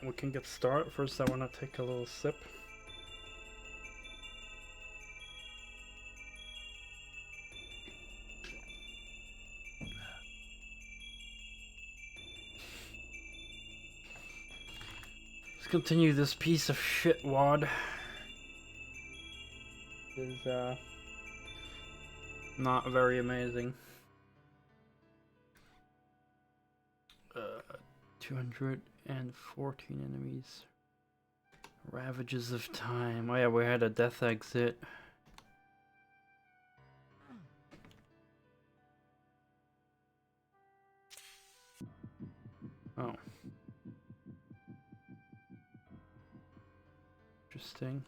we can get started. First I want to take a little sip. Let's continue this piece of shit wad. Is not very amazing. 214 enemies. Ravages of time. Oh yeah, we had a death exit. Oh. Interesting.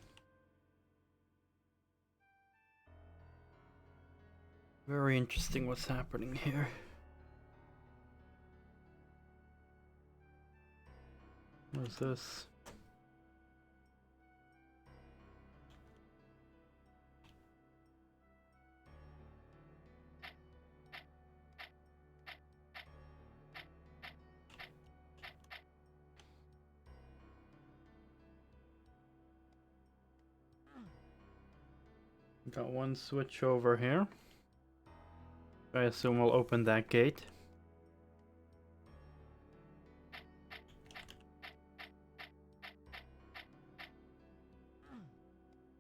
Very interesting what's happening here. What is this? Got one switch over here. I assume we'll open that gate.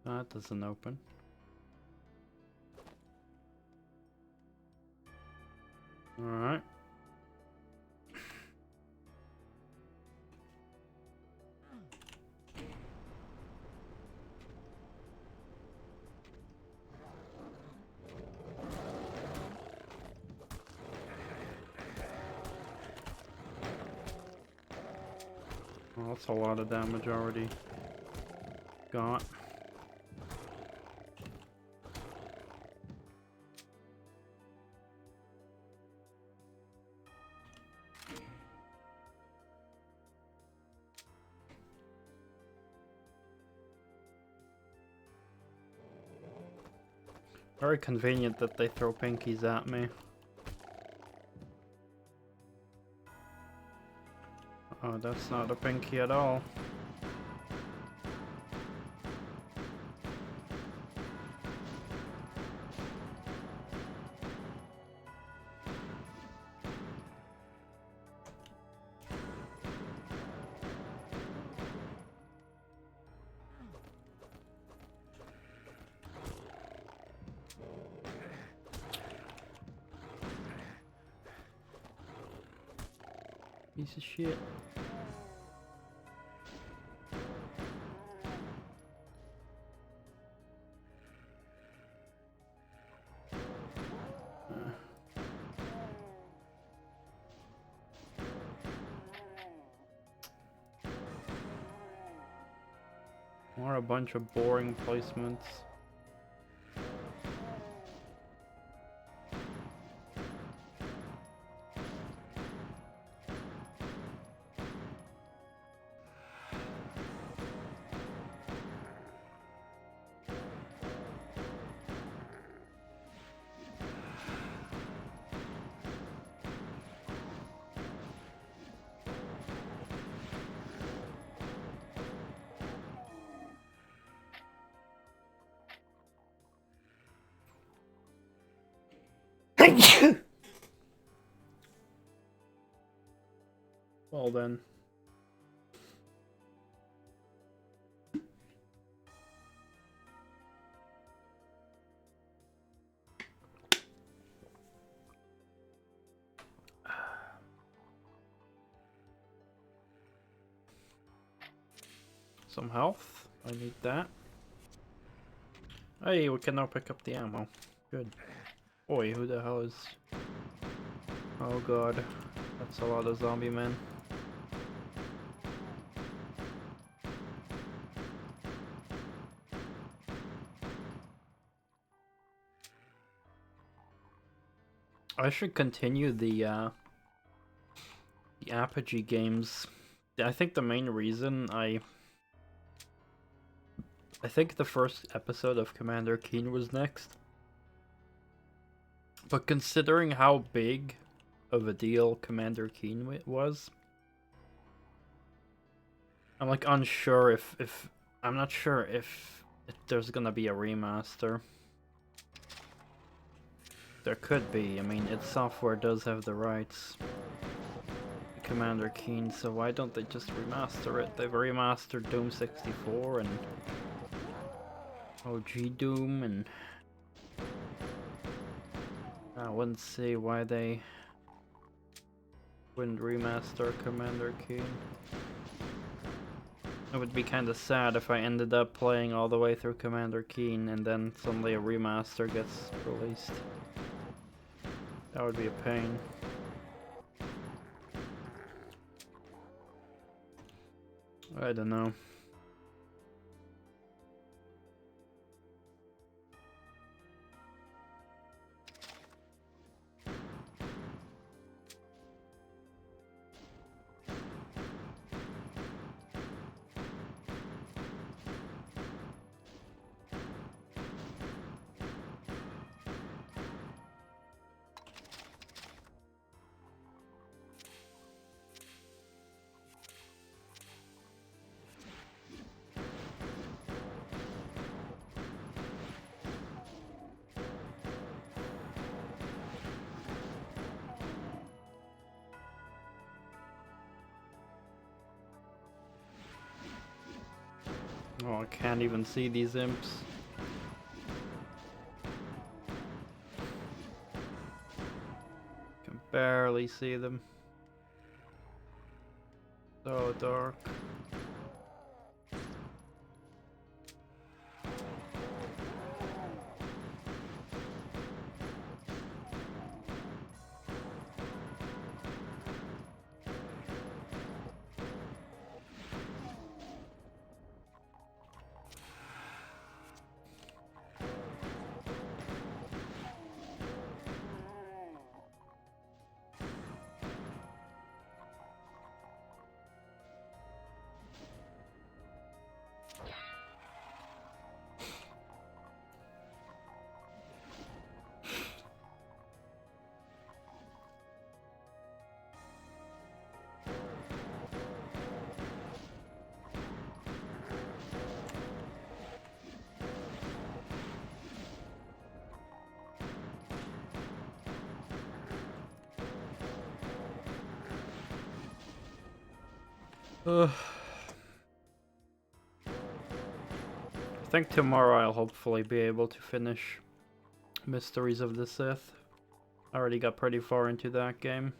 That doesn't open. Alright. Well, that's a lot of damage already got. Very convenient that they throw pinkies at me. Oh, that's not a pinky at all. Piece of shit. What a bunch of boring placements. Well then. Some health. I need that. Hey, we can now pick up the ammo. Good. Boy, who the hell is... Oh god. That's a lot of zombie men. I should continue the Apogee games. I think the main reason I think the first episode of Commander Keen was next. But considering how big of a deal Commander Keen was, I'm like unsure if I'm not sure if there's gonna be a remaster. There could be. I mean, its software does have the rights. Commander Keen, so why don't they just remaster it? They've remastered Doom 64 and OG Doom, and I wouldn't see why they wouldn't remaster Commander Keen. It would be kind of sad if I ended up playing all the way through Commander Keen and then suddenly a remaster gets released. That would be a pain. I don't know. Oh, I can't even see these imps. Can barely see them. So dark. I think tomorrow I'll hopefully be able to finish Mysteries of the Sith. I already got pretty far into that game.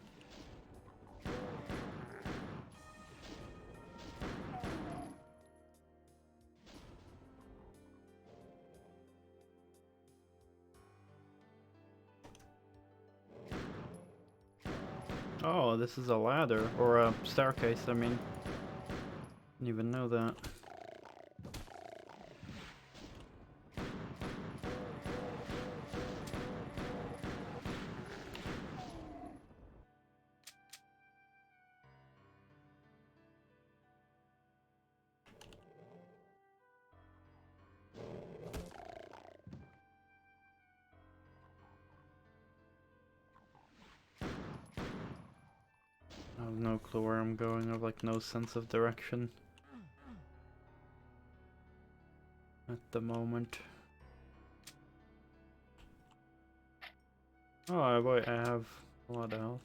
Oh, this is a ladder, or a staircase, I mean. Didn't even know that. I have no clue where I'm going. I have like no sense of direction at the moment. Oh wait, I have a lot of health.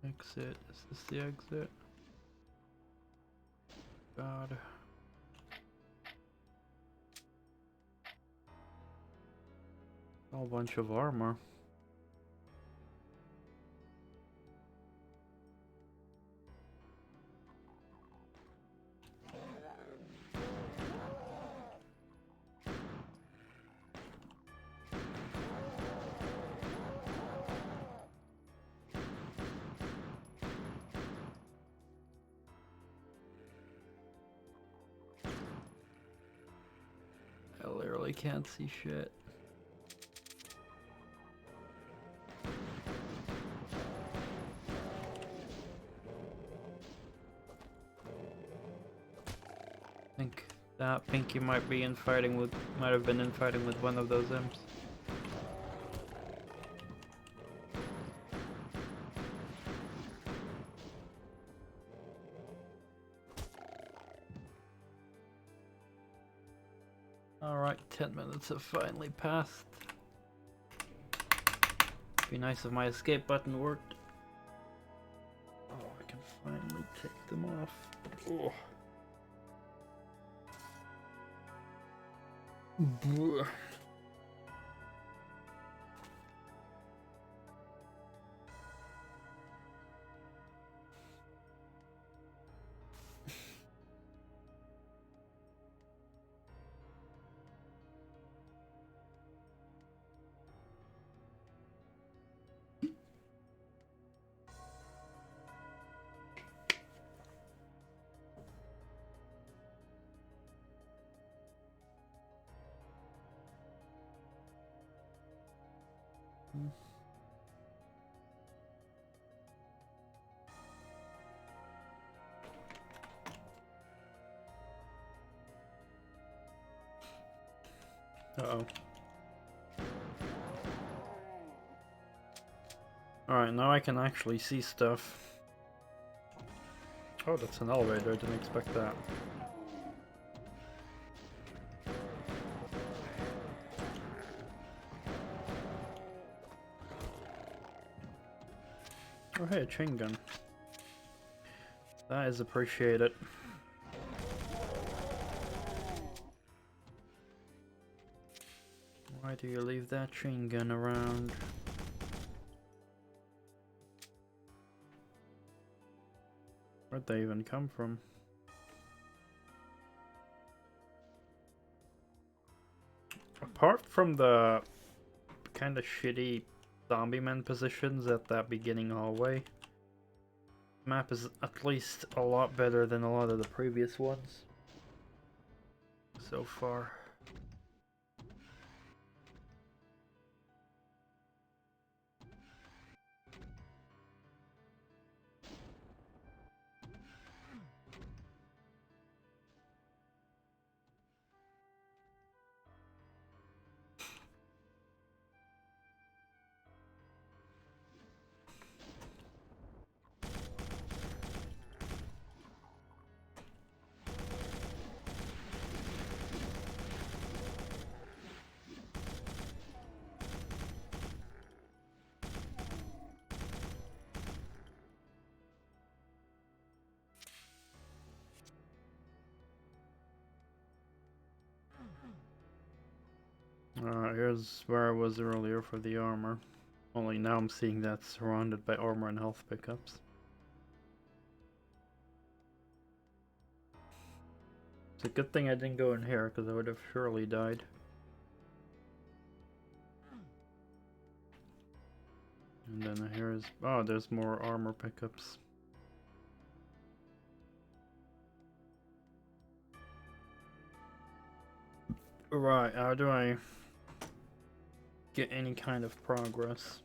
Exit. Is this the exit? God. A whole bunch of armor. I literally can't see shit. I think that Pinky might have been in fighting with one of those imps. Alright, 10 minutes have finally passed. Be nice if my escape button worked. Oh, I can finally take them off. Oh. Blech. Uh-oh. Alright, now I can actually see stuff. Oh, that's an elevator, I didn't expect that. Oh hey, a chain gun. That is appreciated. Why do you leave that chain gun around? Where'd they even come from? Apart from the kind of shitty zombie man positions at that beginning hallway, the map is at least a lot better than a lot of the previous ones so far. Here's where I was earlier for the armor. Only now I'm seeing that surrounded by armor and health pickups. It's a good thing I didn't go in here, because I would have surely died. And then here's... oh, there's more armor pickups. Right, how do I get any kind of progress?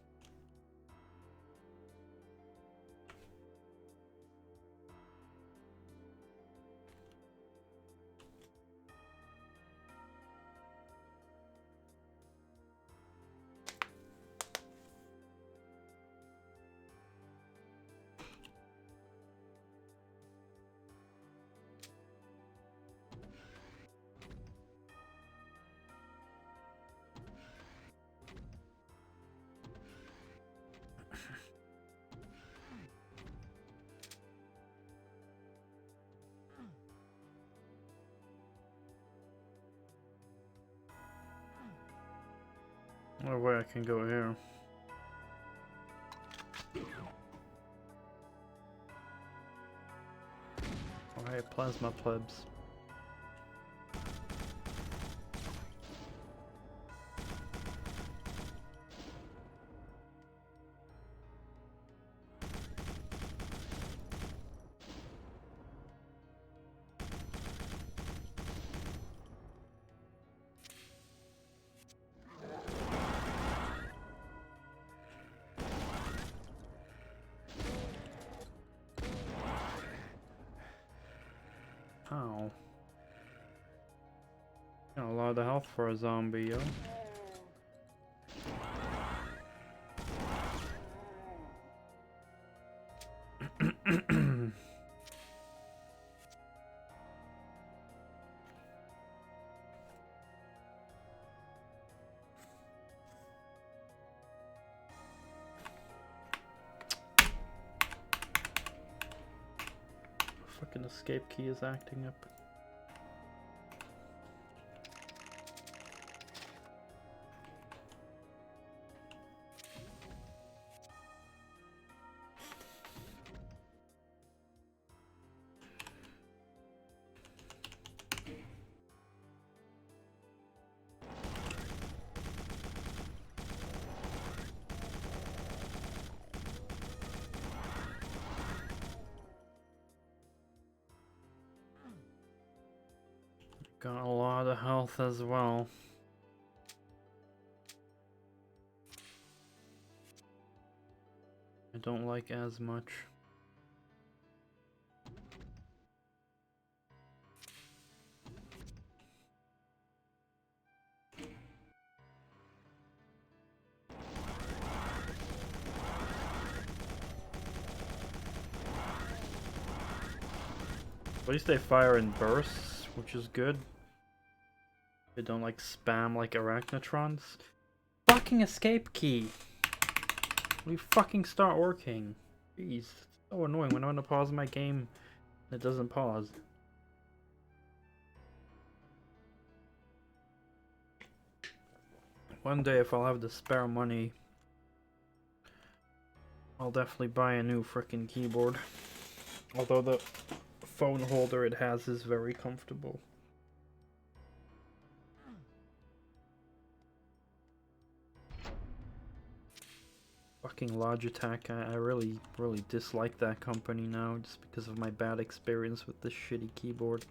No way I can go here. Oh hey, plasma plebs. Ow. Got a lot of health for a zombie, yo. fucking escape key is acting up. Got a lot of health as well. I don't like as much. At least they fire in bursts, which is good. They don't like spam like arachnotrons. Fucking escape key! Will you fucking start working? Jeez, it's so annoying when I want to pause my game and it doesn't pause. One day if I'll have the spare money, I'll definitely buy a new frickin' keyboard. Although the phone holder it has is very comfortable. Fucking Logitech, I really dislike that company now just because of my bad experience with this shitty keyboard.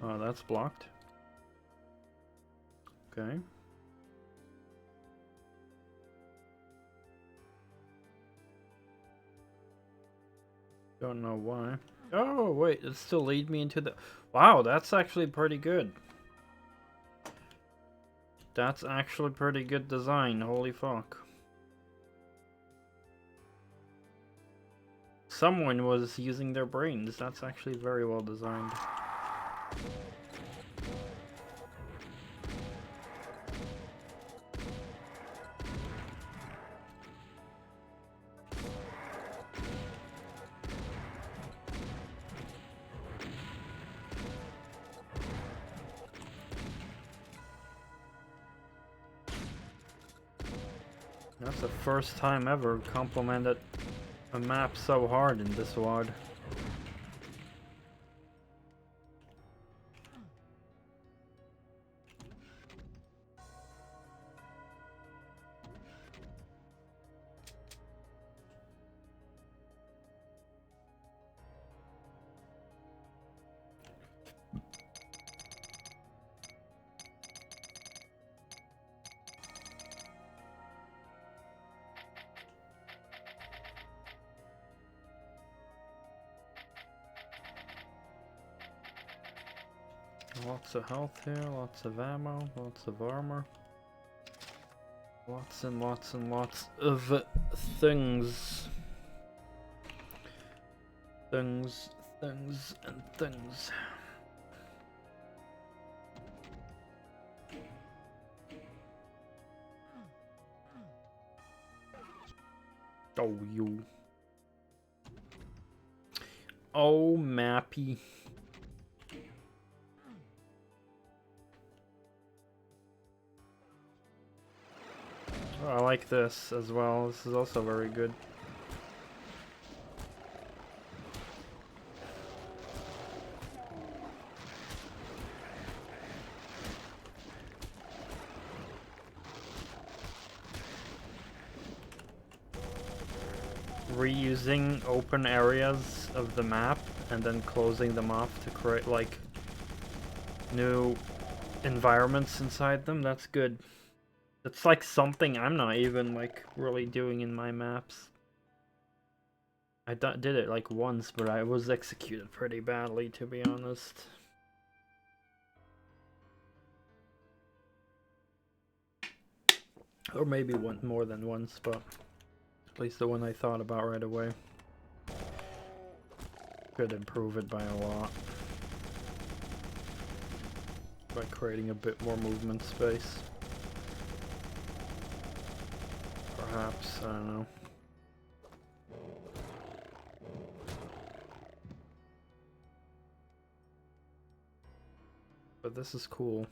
Oh, that's blocked. Okay. Don't know why. Oh, wait, it still lead me into the... Wow, that's actually pretty good. That's actually pretty good design, holy fuck. Someone was using their brains, that's actually very well designed. That's the first time ever complimented a map so hard in this WOD. Lots of health here, lots of ammo, lots of armor. Lots and lots and lots of things. Things and things. Oh, you. Oh, Mappy. Oh, I like this as well. This is also very good. Reusing open areas of the map and then closing them off to create like new environments inside them, that's good. It's like something I'm not even like really doing in my maps. I did it like once, but I was executed pretty badly, to be honest. Or maybe one more than once, but at least the one I thought about right away. Could improve it by a lot. By creating a bit more movement space. Perhaps, I don't know. But this is cool.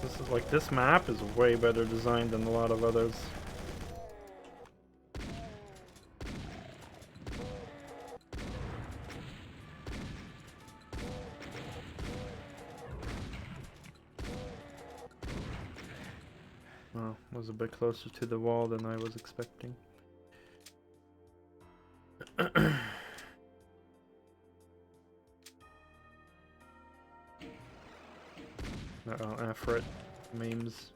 This is like, this map is way better designed than a lot of others. Oh, was a bit closer to the wall than I was expecting. Uh-oh, Afrit memes.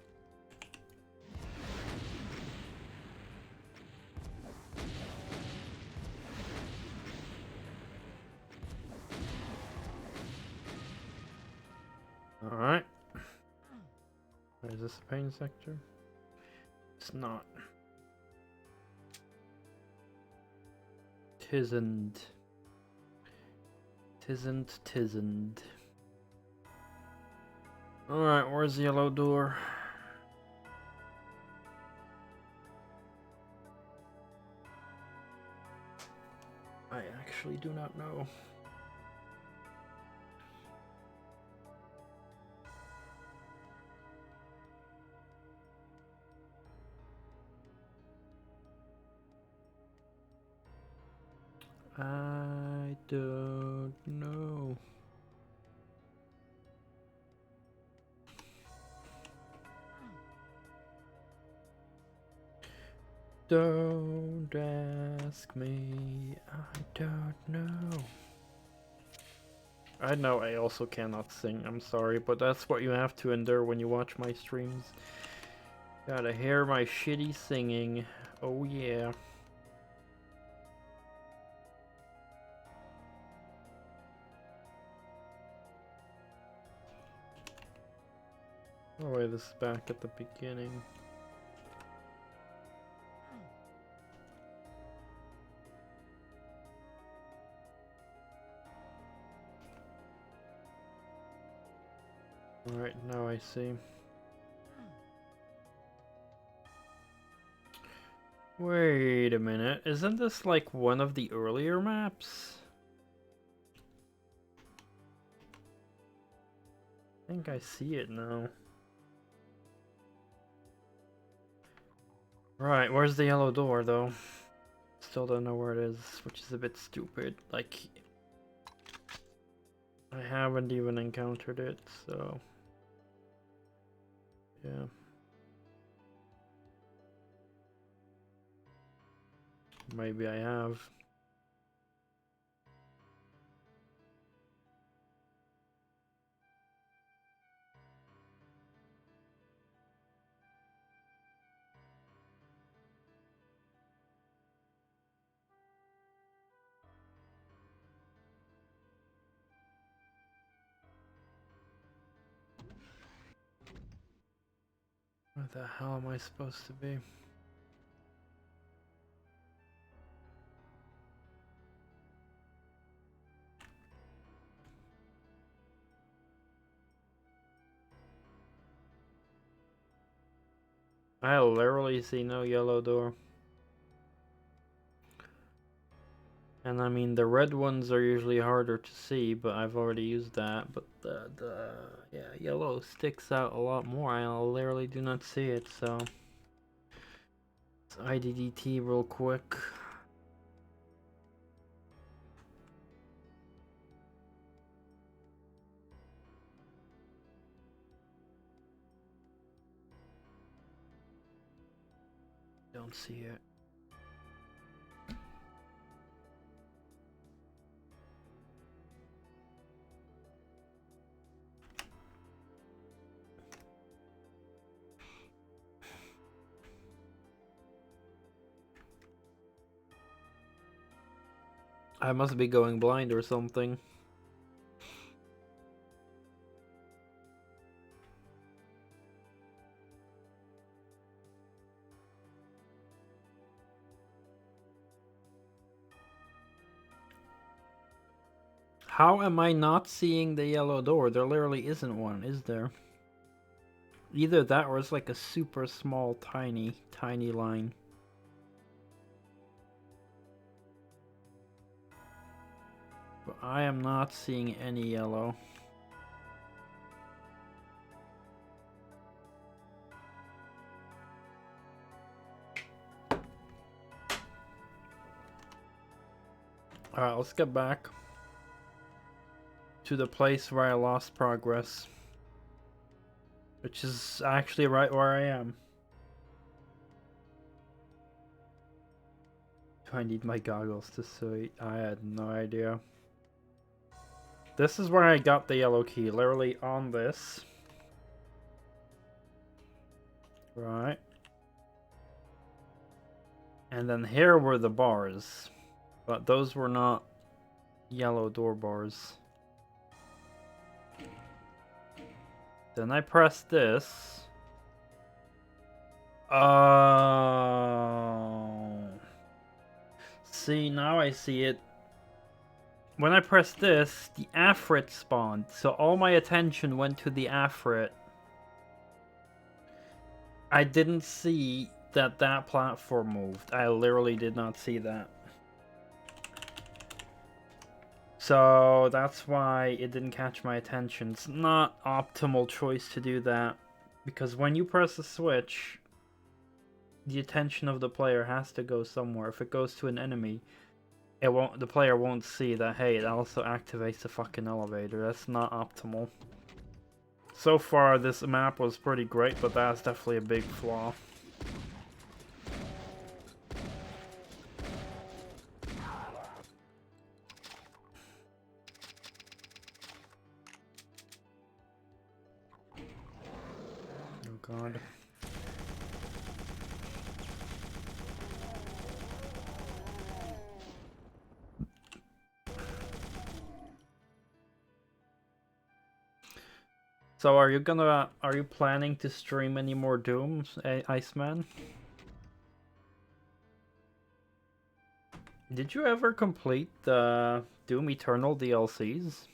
Alright. Is this a pain sector? It's not. Tisn't. Tisn't. Alright, where's the yellow door? I actually do not know. I don't know. Don't ask me, I don't know. I know I also cannot sing, I'm sorry, but that's what you have to endure when you watch my streams. Gotta hear my shitty singing, oh yeah. Oh wait, this is back at the beginning. Alright, now I see. Wait a minute, isn't this like one of the earlier maps? I think I see it now. Right, where's the yellow door though? Still don't know where it is, which is a bit stupid. Like, I haven't even encountered it, so yeah. Maybe I have. Where the hell am I supposed to be? I literally see no yellow door. And I mean, the red ones are usually harder to see, but I've already used that. But the yellow sticks out a lot more. I literally do not see it, so let's IDDT real quick. Don't see it. I must be going blind or something. How am I not seeing the yellow door? There literally isn't one, is there? Either that or it's like a super small, tiny line. But I am not seeing any yellow. Alright, let's get back to the place where I lost progress. Which is actually right where I am. Do I need my goggles to see? I had no idea. This is where I got the yellow key, literally on this. Right. And then here were the bars. But those were not yellow door bars. Then I pressed this. Oh. See, now I see it. When I pressed this, the Afrit spawned. So all my attention went to the Afrit. I didn't see that that platform moved. I literally did not see that. So that's why it didn't catch my attention. It's not optimal choice to do that, because when you press the switch, the attention of the player has to go somewhere. If it goes to an enemy, it won't. The player won't see that. Hey, it also activates the fucking elevator. That's not optimal. So far, this map was pretty great, but that's definitely a big flaw. Oh god. So are you planning to stream any more Doom, Iceman? Did you ever complete the Doom Eternal DLCs?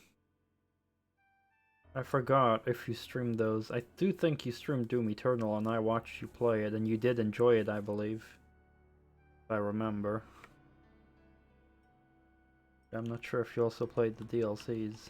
I forgot if you streamed those. I do think you streamed Doom Eternal and I watched you play it, and you did enjoy it, I believe. If I remember. I'm not sure if you also played the DLCs.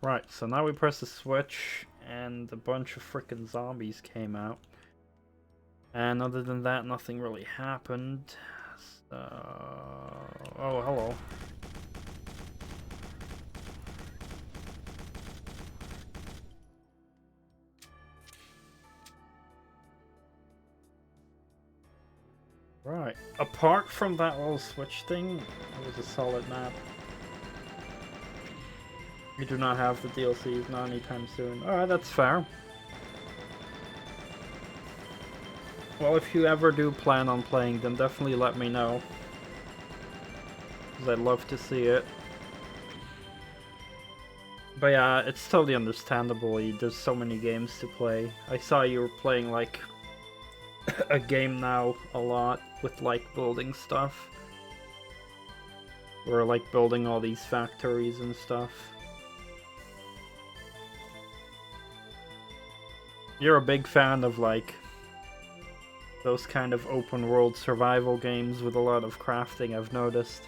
Right, so now we press the switch and a bunch of freaking zombies came out. And other than that, nothing really happened. So... oh, hello. Right, apart from that little switch thing, it was a solid map. We do not have the DLCs, not anytime soon. Alright, that's fair. Well, if you ever do plan on playing them, definitely let me know. Because I'd love to see it. But yeah, it's totally understandable. There's so many games to play. I saw you were playing, like, a game now a lot with, like, building stuff. Or, like, building all these factories and stuff. You're a big fan of, like, those kind of open world survival games with a lot of crafting, I've noticed.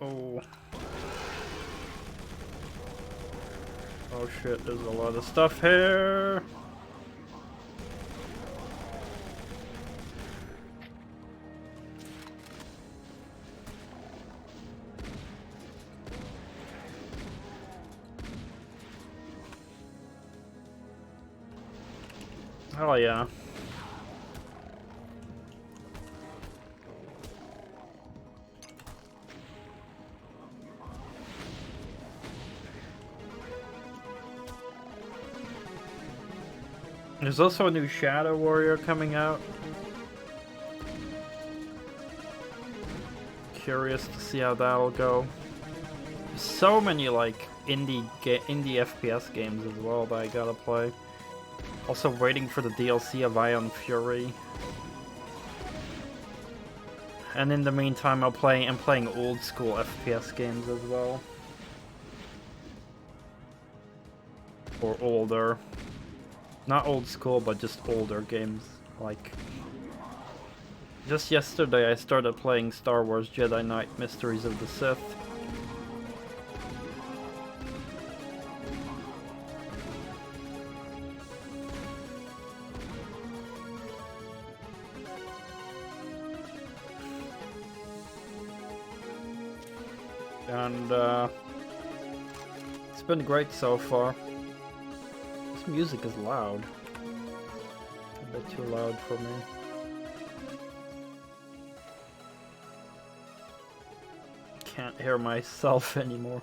Oh. Oh shit, there's a lot of stuff here. Oh yeah. There's also a new Shadow Warrior coming out. Curious to see how that'll go. So many like indie FPS games as well that I gotta play. Also waiting for the DLC of Ion Fury. And in the meantime, I'm playing old school FPS games as well. Or older. Not old school, but just older games. Like, just yesterday I started playing Star Wars Jedi Knight Mysteries of the Sith. And it's been great so far. This music is loud. A bit too loud for me. Can't hear myself anymore.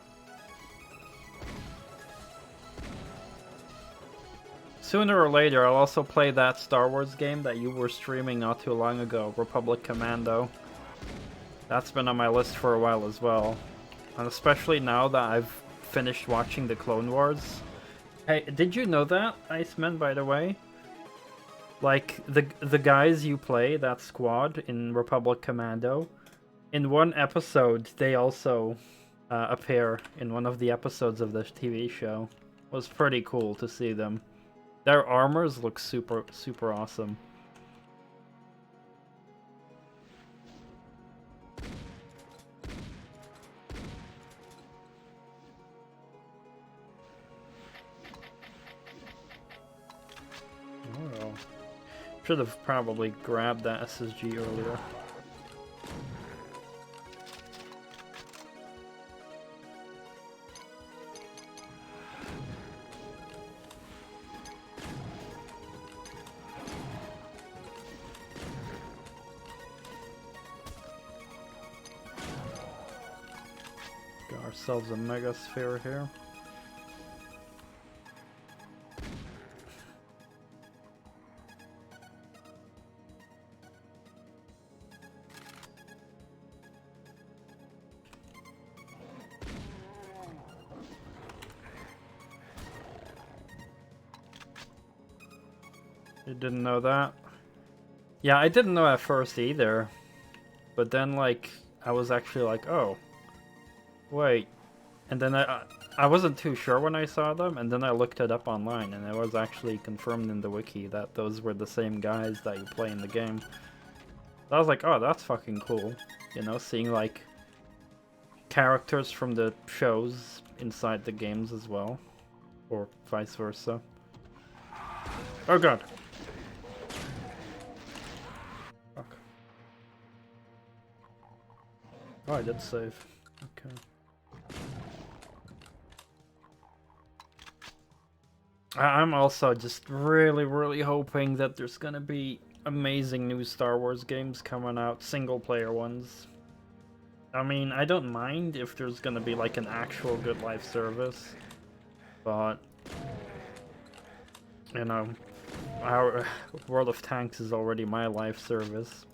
Sooner or later, I'll also play that Star Wars game that you were streaming not too long ago, Republic Commando. That's been on my list for a while as well. And especially now that I've finished watching the Clone Wars. Hey, did you know that, Iceman, by the way? Like, the guys you play, that squad in Republic Commando, in one episode, they also appear in one of the episodes of the TV show. It was pretty cool to see them. Their armors look super, super awesome. Oh. Should have probably grabbed that SSG earlier. Got ourselves a mega sphere here. You didn't know that? Yeah, I didn't know at first either. But then, like, I was actually like, oh, wait. And then I wasn't too sure when I saw them, and then I looked it up online, and it was actually confirmed in the wiki that those were the same guys that you play in the game. So I was like, oh, that's fucking cool. You know, seeing, like, characters from the shows inside the games as well. Or vice versa. Oh god. Fuck. Oh, I did save. Okay. I'm also just really, really hoping that there's gonna be amazing new Star Wars games coming out, single-player ones. I mean, I don't mind if there's gonna be like an actual good live service, but you know, our World of Tanks is already my live service.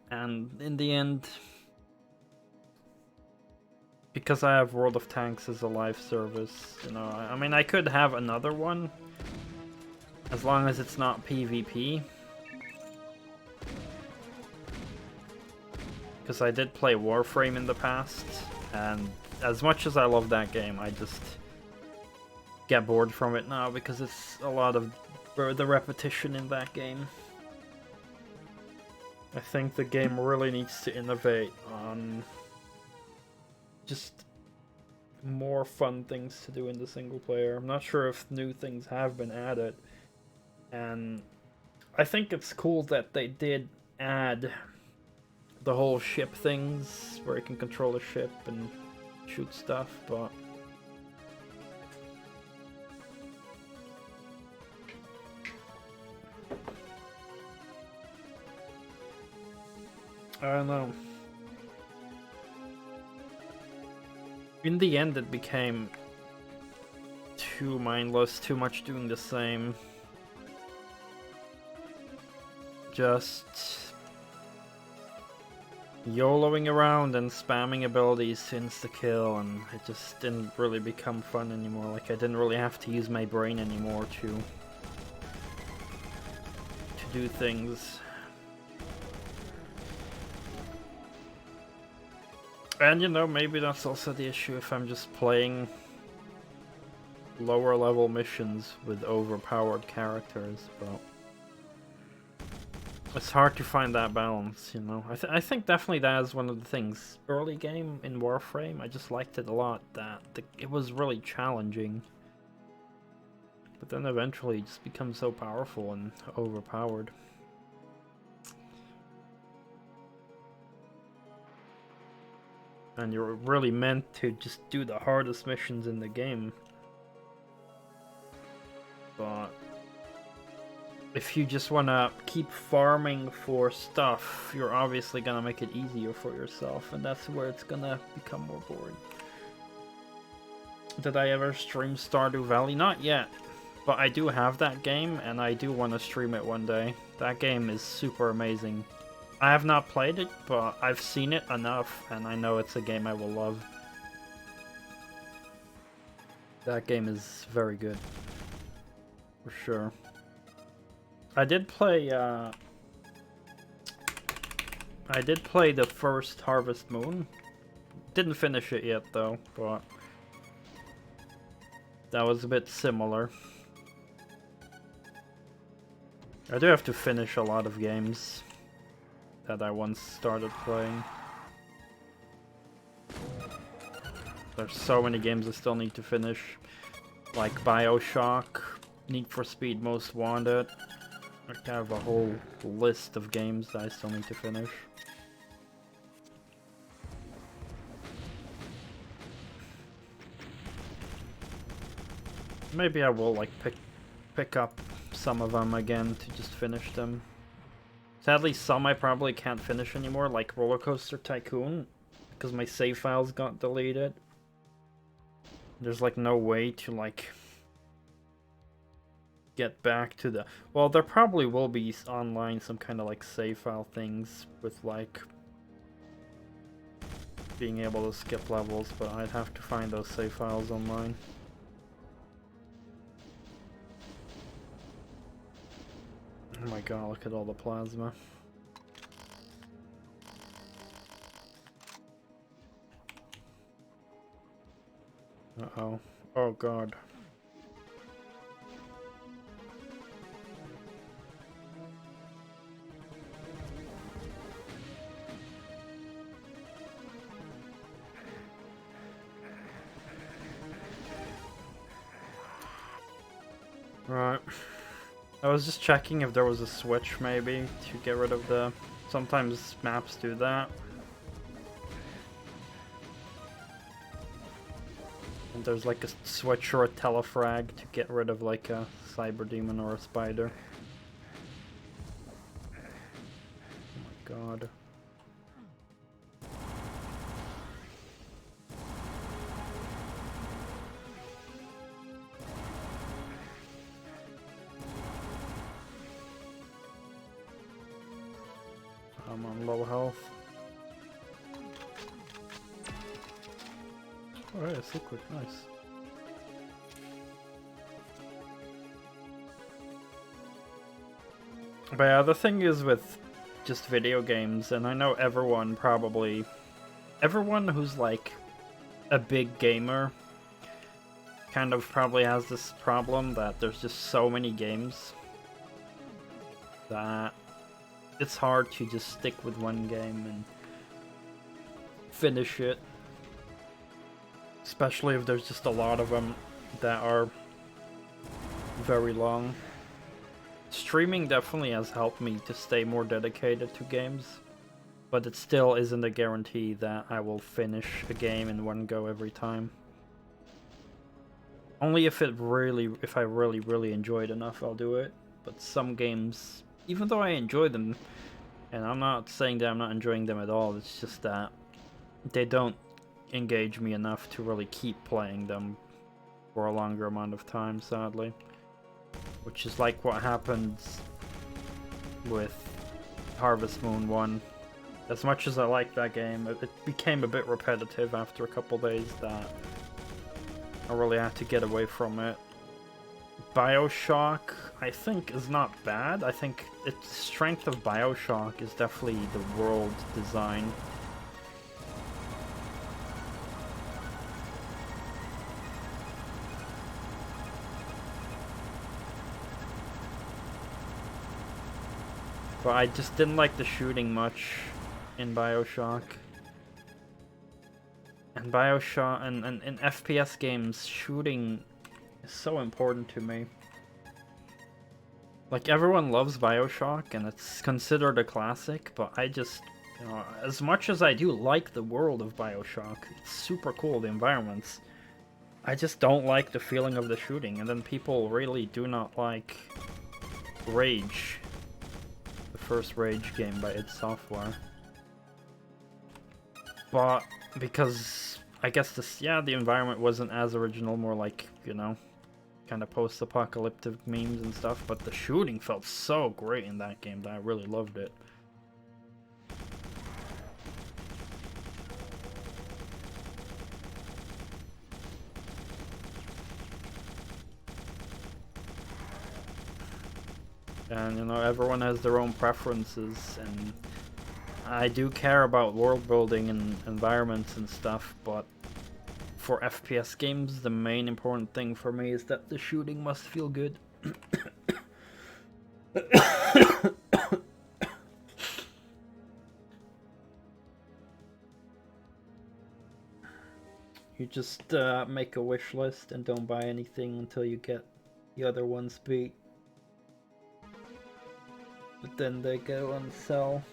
And in the end, because I have World of Tanks as a live service, you know, I mean, I could have another one, as long as it's not PvP. Because I did play Warframe in the past, and as much as I love that game, I just get bored from it now, because it's a lot of the repetition in that game. I think the game really needs to innovate on just more fun things to do in the single player. I'm not sure if new things have been added, and I think it's cool that they did add the whole ship things where you can control a ship and shoot stuff, but I don't know. In the end, it became too mindless, too much doing the same. Just YOLOing around and spamming abilities to insta-kill, and it just didn't really become fun anymore. Like, I didn't really have to use my brain anymore to do things. And, you know, maybe that's also the issue if I'm just playing lower level missions with overpowered characters, but it's hard to find that balance, you know. I think definitely that is one of the things. Early game in Warframe, I just liked it a lot, that it was really challenging. But then eventually it just becomes so powerful and overpowered. And you're really meant to just do the hardest missions in the game. But if you just want to keep farming for stuff, you're obviously going to make it easier for yourself, and that's where it's going to become more boring. Did I ever stream Stardew Valley? Not yet, but I do have that game, and I do want to stream it one day. That game is super amazing. I have not played it, but I've seen it enough, and I know it's a game I will love. That game is very good. For sure. I did play the first Harvest Moon. Didn't finish it yet though, but that was a bit similar. I do have to finish a lot of games that I once started playing. There's so many games I still need to finish, like BioShock, Need for Speed Most Wanted. I have a whole list of games that I still need to finish. Maybe I will like pick up some of them again to just finish them. Sadly, some I probably can't finish anymore, like Roller Coaster Tycoon, because my save files got deleted. There's like no way to like get back to the... Well, there probably will be online some kind of like save file things with like being able to skip levels, but I'd have to find those save files online. Oh my god, look at all the plasma. Uh-oh. Oh god. Right. I was just checking if there was a switch maybe to get rid of the... Sometimes maps do that. And there's like a switch or a telefrag to get rid of like a cyber demon or a spider. Oh my god. I'm on low health. Alright, it's liquid, nice. But yeah, the thing is with just video games, and I know everyone who's like a big gamer kind of probably has this problem that there's just so many games that it's hard to just stick with one game and finish it. Especially if there's just a lot of them that are very long. Streaming definitely has helped me to stay more dedicated to games, but it still isn't a guarantee that I will finish a game in one go every time. Only if I really enjoy it enough, I'll do it. But some games, even though I enjoy them, And I'm not saying that I'm not enjoying them at all, it's just that they don't engage me enough to really keep playing them for a longer amount of time, sadly. Which is like what happens with Harvest Moon 1. As much as I liked that game, it became a bit repetitive after a couple days that I really had to get away from it. BioShock, I think, is not bad. I think the strength of BioShock is definitely the world design. But I just didn't like the shooting much in BioShock. And BioShock and in FPS games, shooting is so important to me. Like, everyone loves BioShock and it's considered a classic, but I just, you know, as much as I do like the world of BioShock, it's super cool, the environments, I just don't like the feeling of the shooting. And then people really do not like Rage, the first Rage game by id Software. But because I guess this, yeah, the environment wasn't as original, more like, you know, kind of post-apocalyptic memes and stuff, but the shooting felt so great in that game that I really loved it. And, you know, everyone has their own preferences, and I do care about world building and environments and stuff, but for FPS games, the main important thing for me is that the shooting must feel good. You just make a wish list and don't buy anything until you get the other ones beat. But then they go on sale.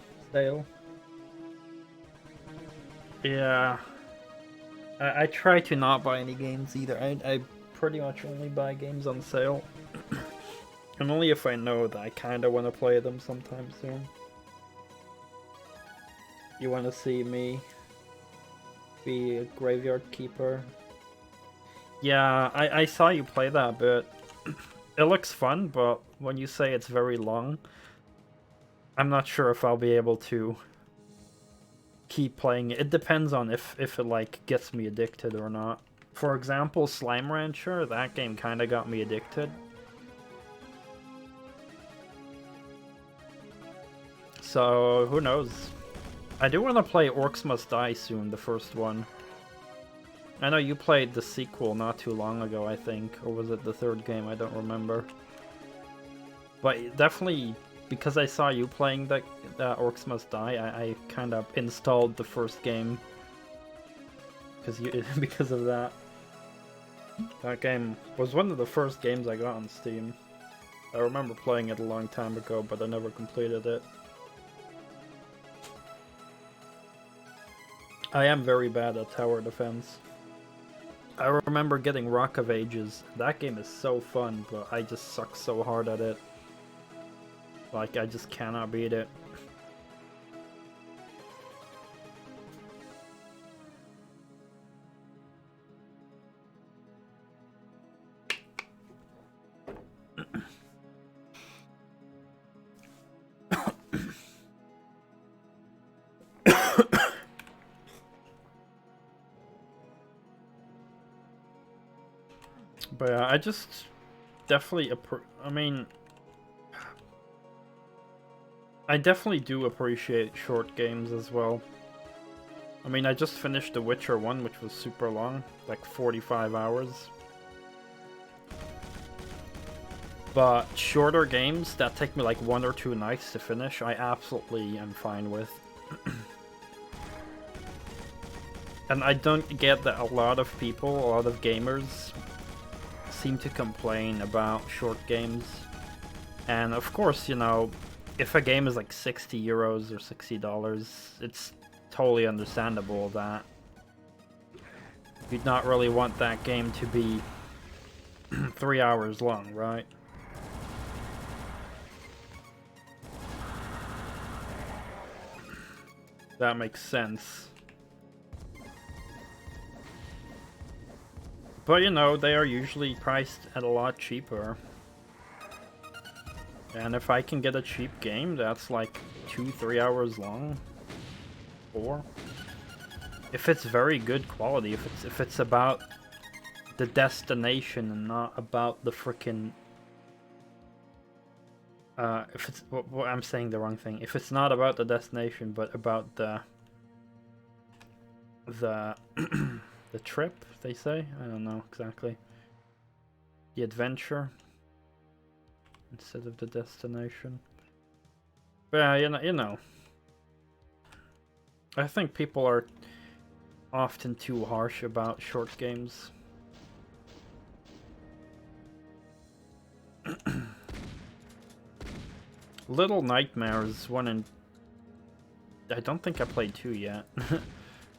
Yeah. I try to not buy any games either. I pretty much only buy games on sale. And only if I know that I kinda wanna play them sometime soon. You wanna see me be a graveyard keeper? Yeah, I saw you play that bit. It looks fun, but when you say it's very long, I'm not sure if I'll be able to keep playing it. It depends on if it like gets me addicted or not. For example, Slime Rancher, that game kinda got me addicted. So, who knows? I do want to play Orcs Must Die soon, the first one. I know you played the sequel not too long ago, I think. Or was it the third game? I don't remember. But definitely, because I saw you playing that Orcs Must Die, I kind of installed the first game. Because of that. That game was one of the first games I got on Steam. I remember playing it a long time ago, but I never completed it. I am very bad at tower defense. I remember getting Rock of Ages. That game is so fun, but I just suck so hard at it. Like, I just cannot beat it. But I just definitely I definitely do appreciate short games as well. I mean, I just finished The Witcher 1, which was super long, like 45 hours. But shorter games that take me like 1 or 2 nights to finish, I absolutely am fine with. And I don't get that a lot of gamers seem to complain about short games. And of course, you know, if a game is like 60 euros or $60, it's totally understandable that you'd not really want that game to be 3 hours long, right? That makes sense. But you know, they are usually priced at a lot cheaper. And if I can get a cheap game that's like 2-3 hours long, 4. If it's very good quality, if it's about the destination and not about the frickin' if it's well, I'm saying the wrong thing. If it's not about the destination, but about the the trip, they say. I don't know exactly. The adventure instead of the destination. But yeah, you know. I think people are often too harsh about short games. Little Nightmares 1 and... I don't think I played 2 yet.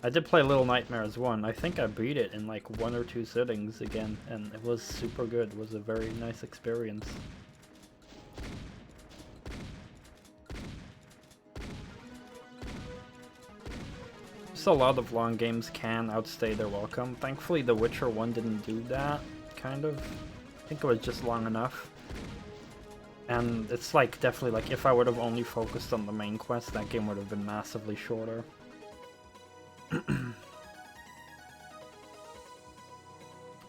I did play Little Nightmares 1. I think I beat it in like 1 or 2 sittings again, and it was super good. It was a very nice experience. Just a lot of long games can outstay their welcome. Thankfully, The Witcher 1 didn't do that, kind of. I think it was just long enough. And it's like, definitely like, if I would have only focused on the main quest, that game would have been massively shorter.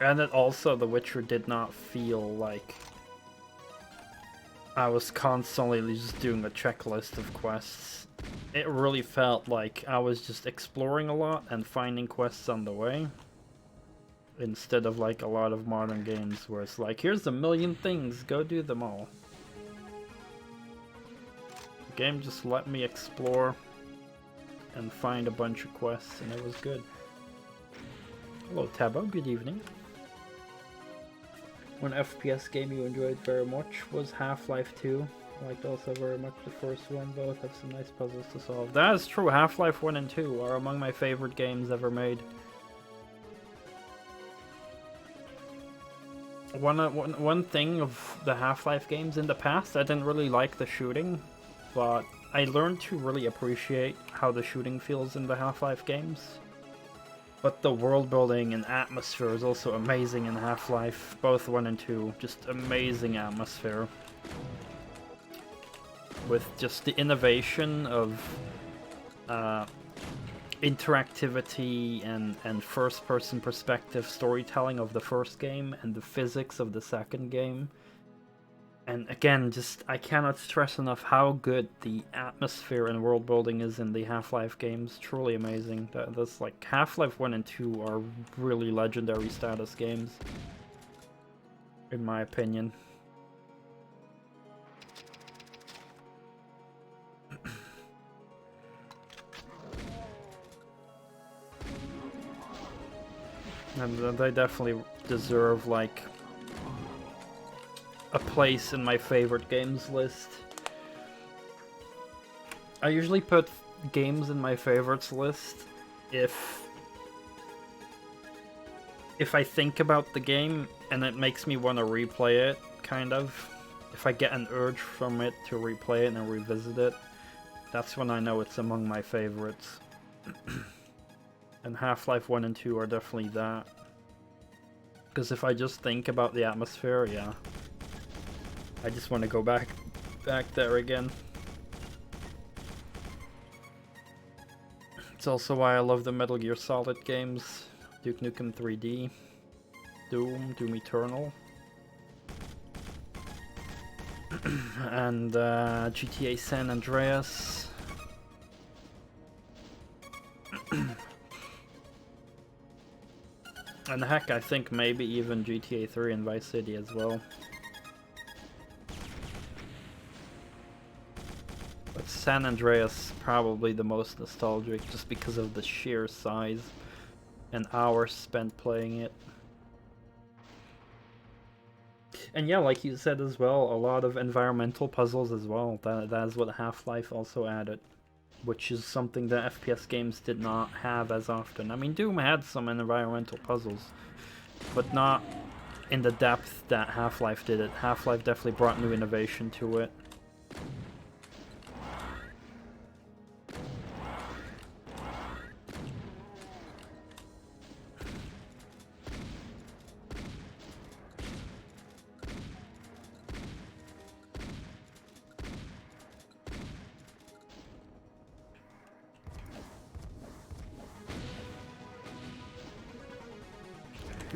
And it also, The Witcher did not feel like I was constantly just doing a checklist of quests. It really felt like I was just exploring a lot and finding quests on the way. Instead of like a lot of modern games where it's like, here's a million things, go do them all. The game just let me explore and find a bunch of quests, and it was good. Hello Tabo, good evening. One FPS game you enjoyed very much was Half-Life 2. I liked also very much the first one. Both have some nice puzzles to solve. That is true. Half-Life 1 and 2 are among my favorite games ever made. One thing of the Half-Life games in the past, I didn't really like the shooting, but I learned to really appreciate how the shooting feels in the Half-Life games. But the world building and atmosphere is also amazing in Half-Life, both 1 and 2. Just amazing atmosphere. With just the innovation of interactivity and first-person perspective storytelling of the first game and the physics of the second game. And again, just I cannot stress enough how good the atmosphere and world building is in the Half-Life games. Truly amazing. That's like Half-Life 1 and 2 are really legendary status games, in my opinion. And they definitely deserve like a place in my favorite games list. I usually put games in my favorites list if I think about the game and it makes me want to replay it, kind of. If I get an urge from it to replay it and revisit it, that's when I know it's among my favorites. And Half-Life 1 and 2 are definitely that. Because if I just think about the atmosphere, yeah. I just want to go back there again. It's also why I love the Metal Gear Solid games. Duke Nukem 3D. Doom Eternal. And GTA San Andreas. And heck, I think maybe even GTA 3 and Vice City as well. But San Andreas probably the most nostalgic just because of the sheer size and hours spent playing it. And yeah, like you said as well, a lot of environmental puzzles as well. That is what Half-Life also added, which is something that FPS games did not have as often. I mean, Doom had some environmental puzzles, but not in the depth that Half-Life did it. Half-Life definitely brought new innovation to it.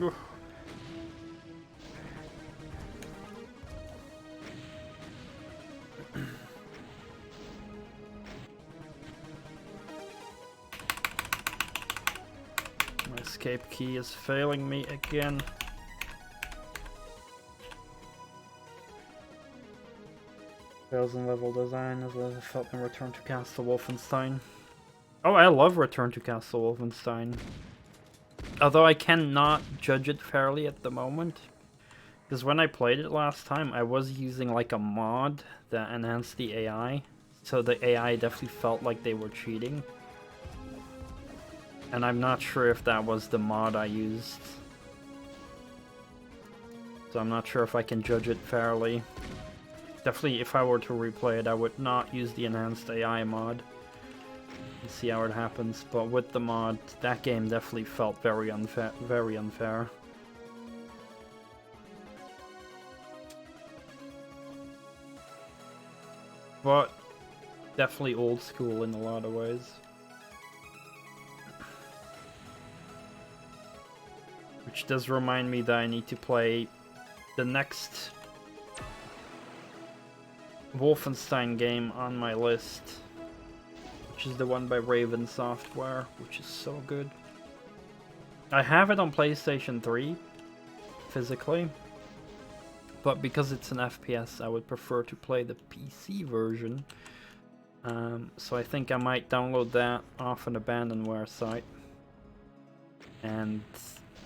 Oof. My escape key is failing me again. Thousand level design as well as I felt in Return to Castle Wolfenstein. Oh, I love Return to Castle Wolfenstein. Although I cannot judge it fairly at the moment. Because when I played it last time, I was using like a mod that enhanced the AI. So the AI definitely felt like they were cheating. And I'm not sure if that was the mod I used. So I'm not sure if I can judge it fairly. Definitely, if I were to replay it, I would not use the enhanced AI mod. And see how it happens. But with the mod, that game definitely felt very unfair. Very unfair. But definitely old school in a lot of ways. Which does remind me that I need to play the next Wolfenstein game on my list, which is the one by Raven Software, which is so good. I have it on PlayStation 3 physically, but because it's an FPS, I would prefer to play the PC version. So I think I might download that off an abandonware site, and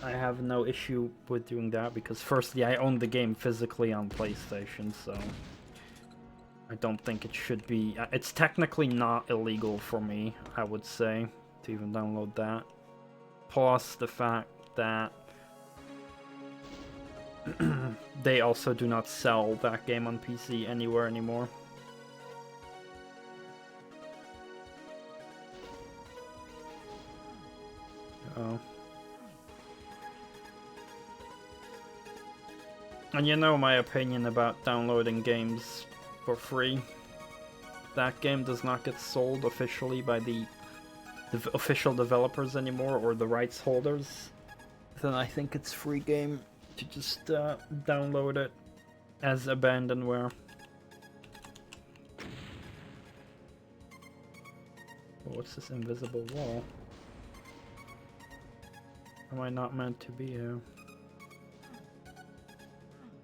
I have no issue with doing that because firstly I own the game physically on PlayStation, so I don't think it should be... It's technically not illegal for me, I would say, to even download that. Plus the fact that they also do not sell that game on PC anywhere anymore. Oh. And you know my opinion about downloading games for free. That game does not get sold officially by the official developers anymore, or the rights holders. Then I think it's free game to just download it as abandonware. Oh, what's this invisible wall? Am I not meant to be here?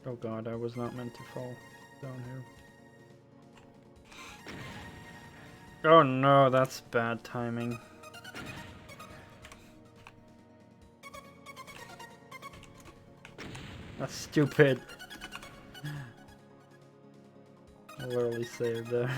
Oh god, I was not meant to fall down here. Oh no, that's bad timing. That's stupid. I literally saved there.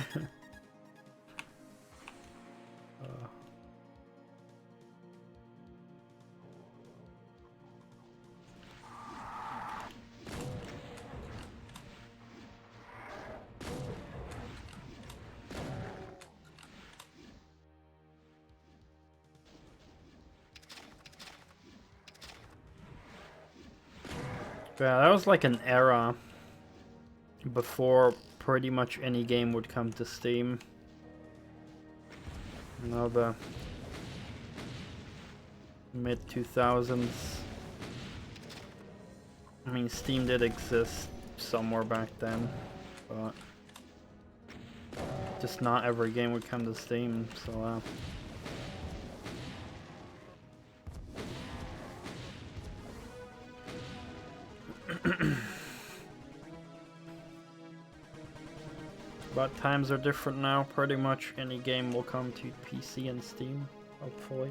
Yeah, that was like an era before pretty much any game would come to Steam. You know, the mid-2000s. I mean, Steam did exist somewhere back then, but just not every game would come to Steam, so but times are different now. Pretty much any game will come to PC and Steam, hopefully.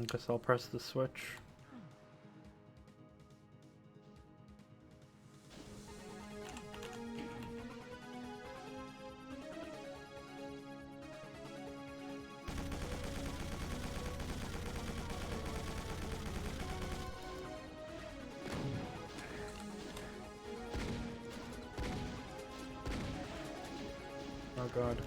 Guess I'll press the switch. god.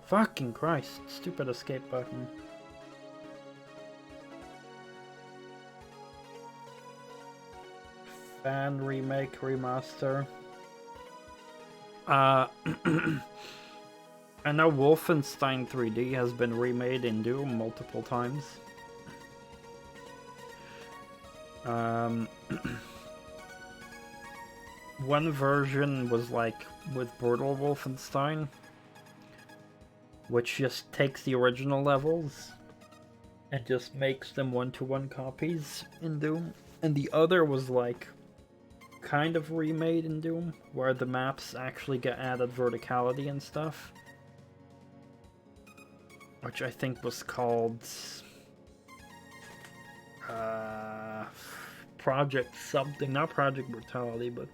Fucking Christ, stupid escape button. Fan remake remaster. I know Wolfenstein 3D has been remade in Doom multiple times. One version was like with Brutal Wolfenstein, which just takes the original levels and just makes them one-to-one copies in Doom. And the other was like kind of remade in Doom, where the maps actually get added verticality and stuff. Which I think was called Project something, not Project Brutality, but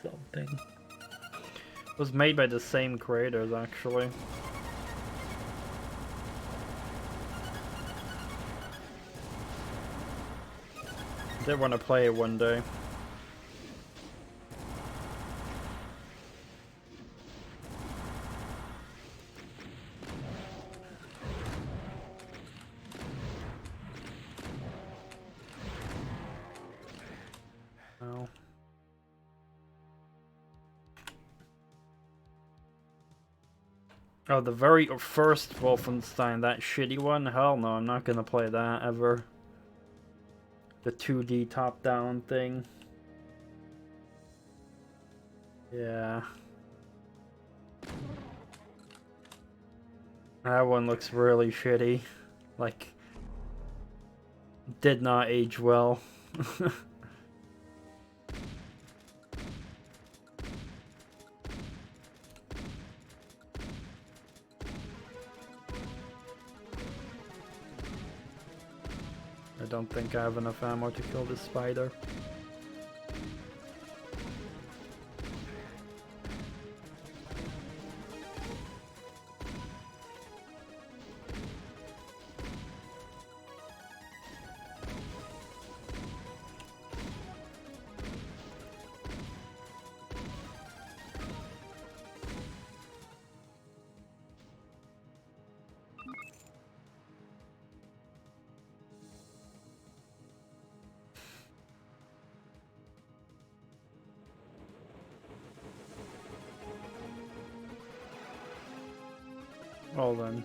something. It was made by the same creators, actually. I did want to play it one day. Oh. Oh, the very first Wolfenstein, that shitty one? Hell no, I'm not gonna play that ever. The 2D top-down thing. Yeah. That one looks really shitty. Like, did not age well. I don't think I have enough ammo to kill this spider. Hold on.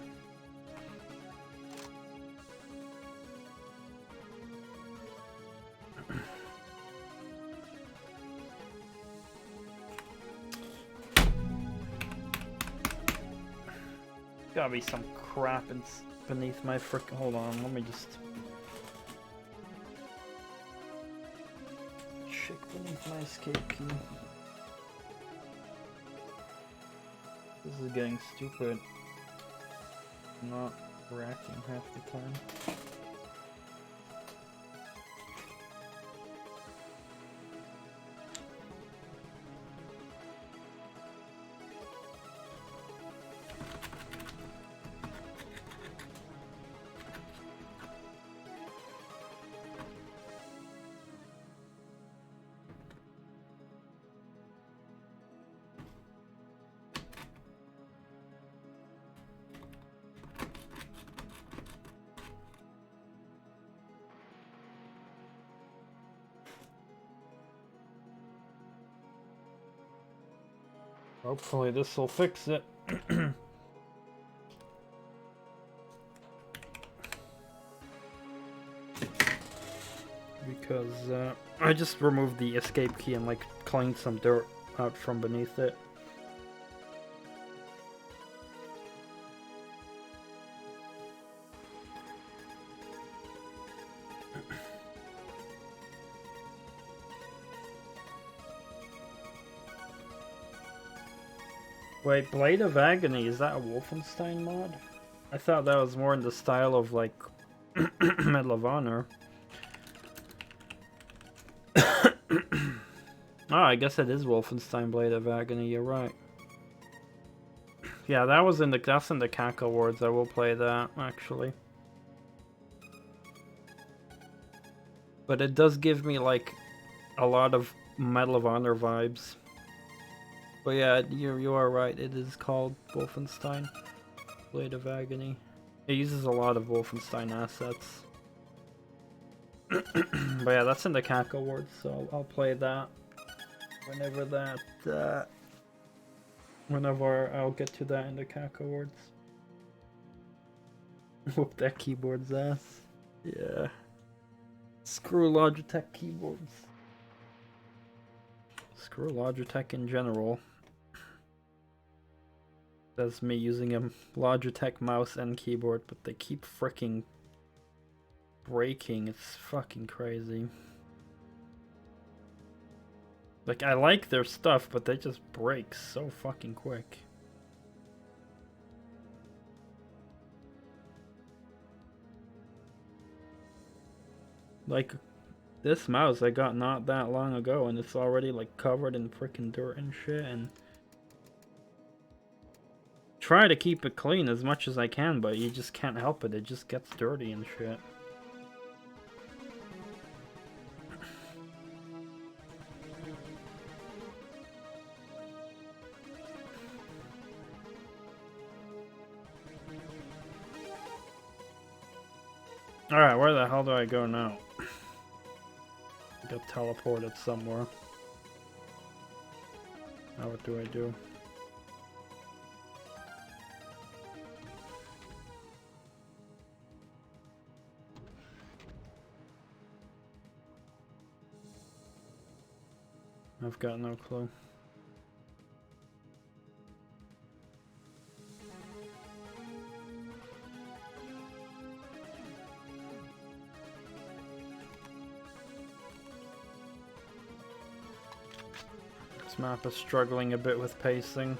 Gotta be some crap beneath my frickin'. Hold on, let me just check beneath my escape key. This is getting stupid. I'm not racking half the time. Hopefully this will fix it. Because I just removed the escape key and like cleaned some dirt out from beneath it. Wait, Blade of Agony, is that a Wolfenstein mod? I thought that was more in the style of like Medal of Honor. Oh, I guess it is Wolfenstein Blade of Agony, you're right. Yeah, that's in the Cacowards. I will play that, actually. But it does give me, like, a lot of Medal of Honor vibes. But yeah, you are right, it is called Wolfenstein Blade of Agony. It uses a lot of Wolfenstein assets. But yeah, that's in the Cacowards, so I'll play that whenever that... Whenever I'll get to that in the Cacowards. Whoop that keyboard's ass. Yeah. Screw Logitech keyboards. Screw Logitech in general. That's me using a Logitech mouse and keyboard, but they keep freaking breaking. It's fucking crazy. Like, I like their stuff, but they just break so fucking quick. Like, this mouse I got not that long ago, and it's already, like, covered in freaking dirt and shit, and... Try to keep it clean as much as I can, but you just can't help it. It just gets dirty and shit. Alright, where the hell do I go now? I got teleported somewhere. Now what do I do? I've got no clue. This map is struggling a bit with pacing.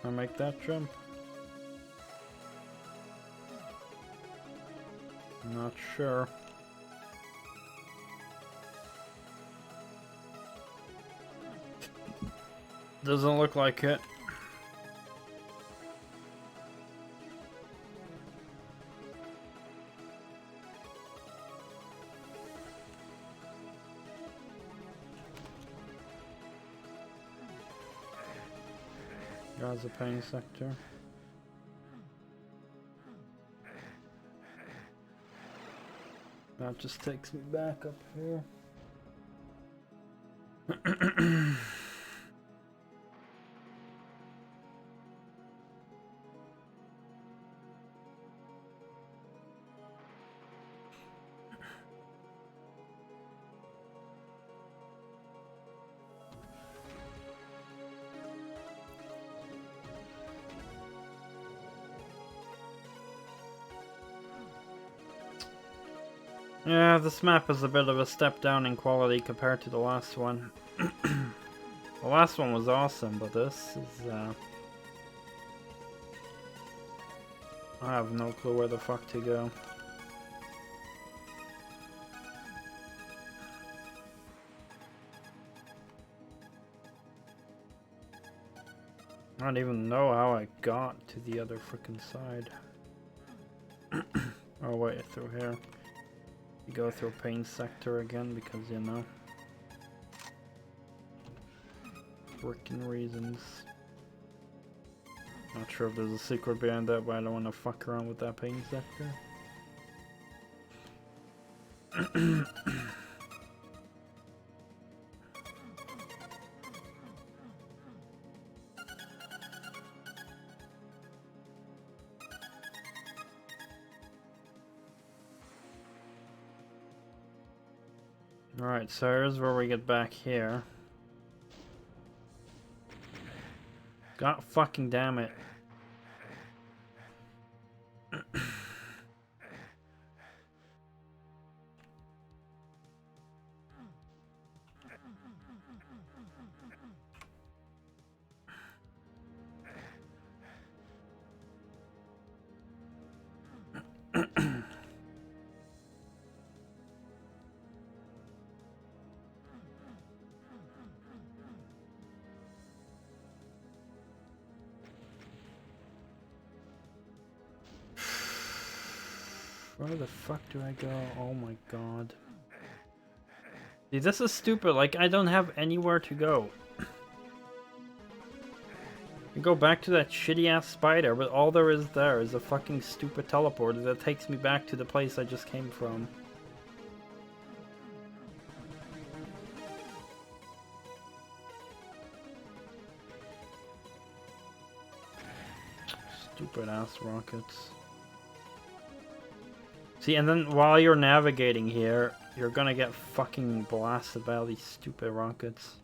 Can I make that jump? I'm not sure. Doesn't look like it. Gaza pain sector. That just takes me back up here. Yeah, this map is a bit of a step down in quality compared to the last one. The last one was awesome, but this is, I have no clue where the fuck to go. I don't even know how I got to the other frickin' side. Oh wait, through here. You go through pain sector again because, you know, frickin' reasons. Not sure if there's a secret behind that, but I don't want to fuck around with that pain sector. Alright, so here's where we get back here. God fucking damn it. Where the fuck do I go? Oh my god. See, this is stupid. Like, I don't have anywhere to go. I go back to that shitty ass spider, but all there is a fucking stupid teleporter that takes me back to the place I just came from. Stupid ass rockets. See, and then while you're navigating here, you're gonna get fucking blasted by all these stupid rockets.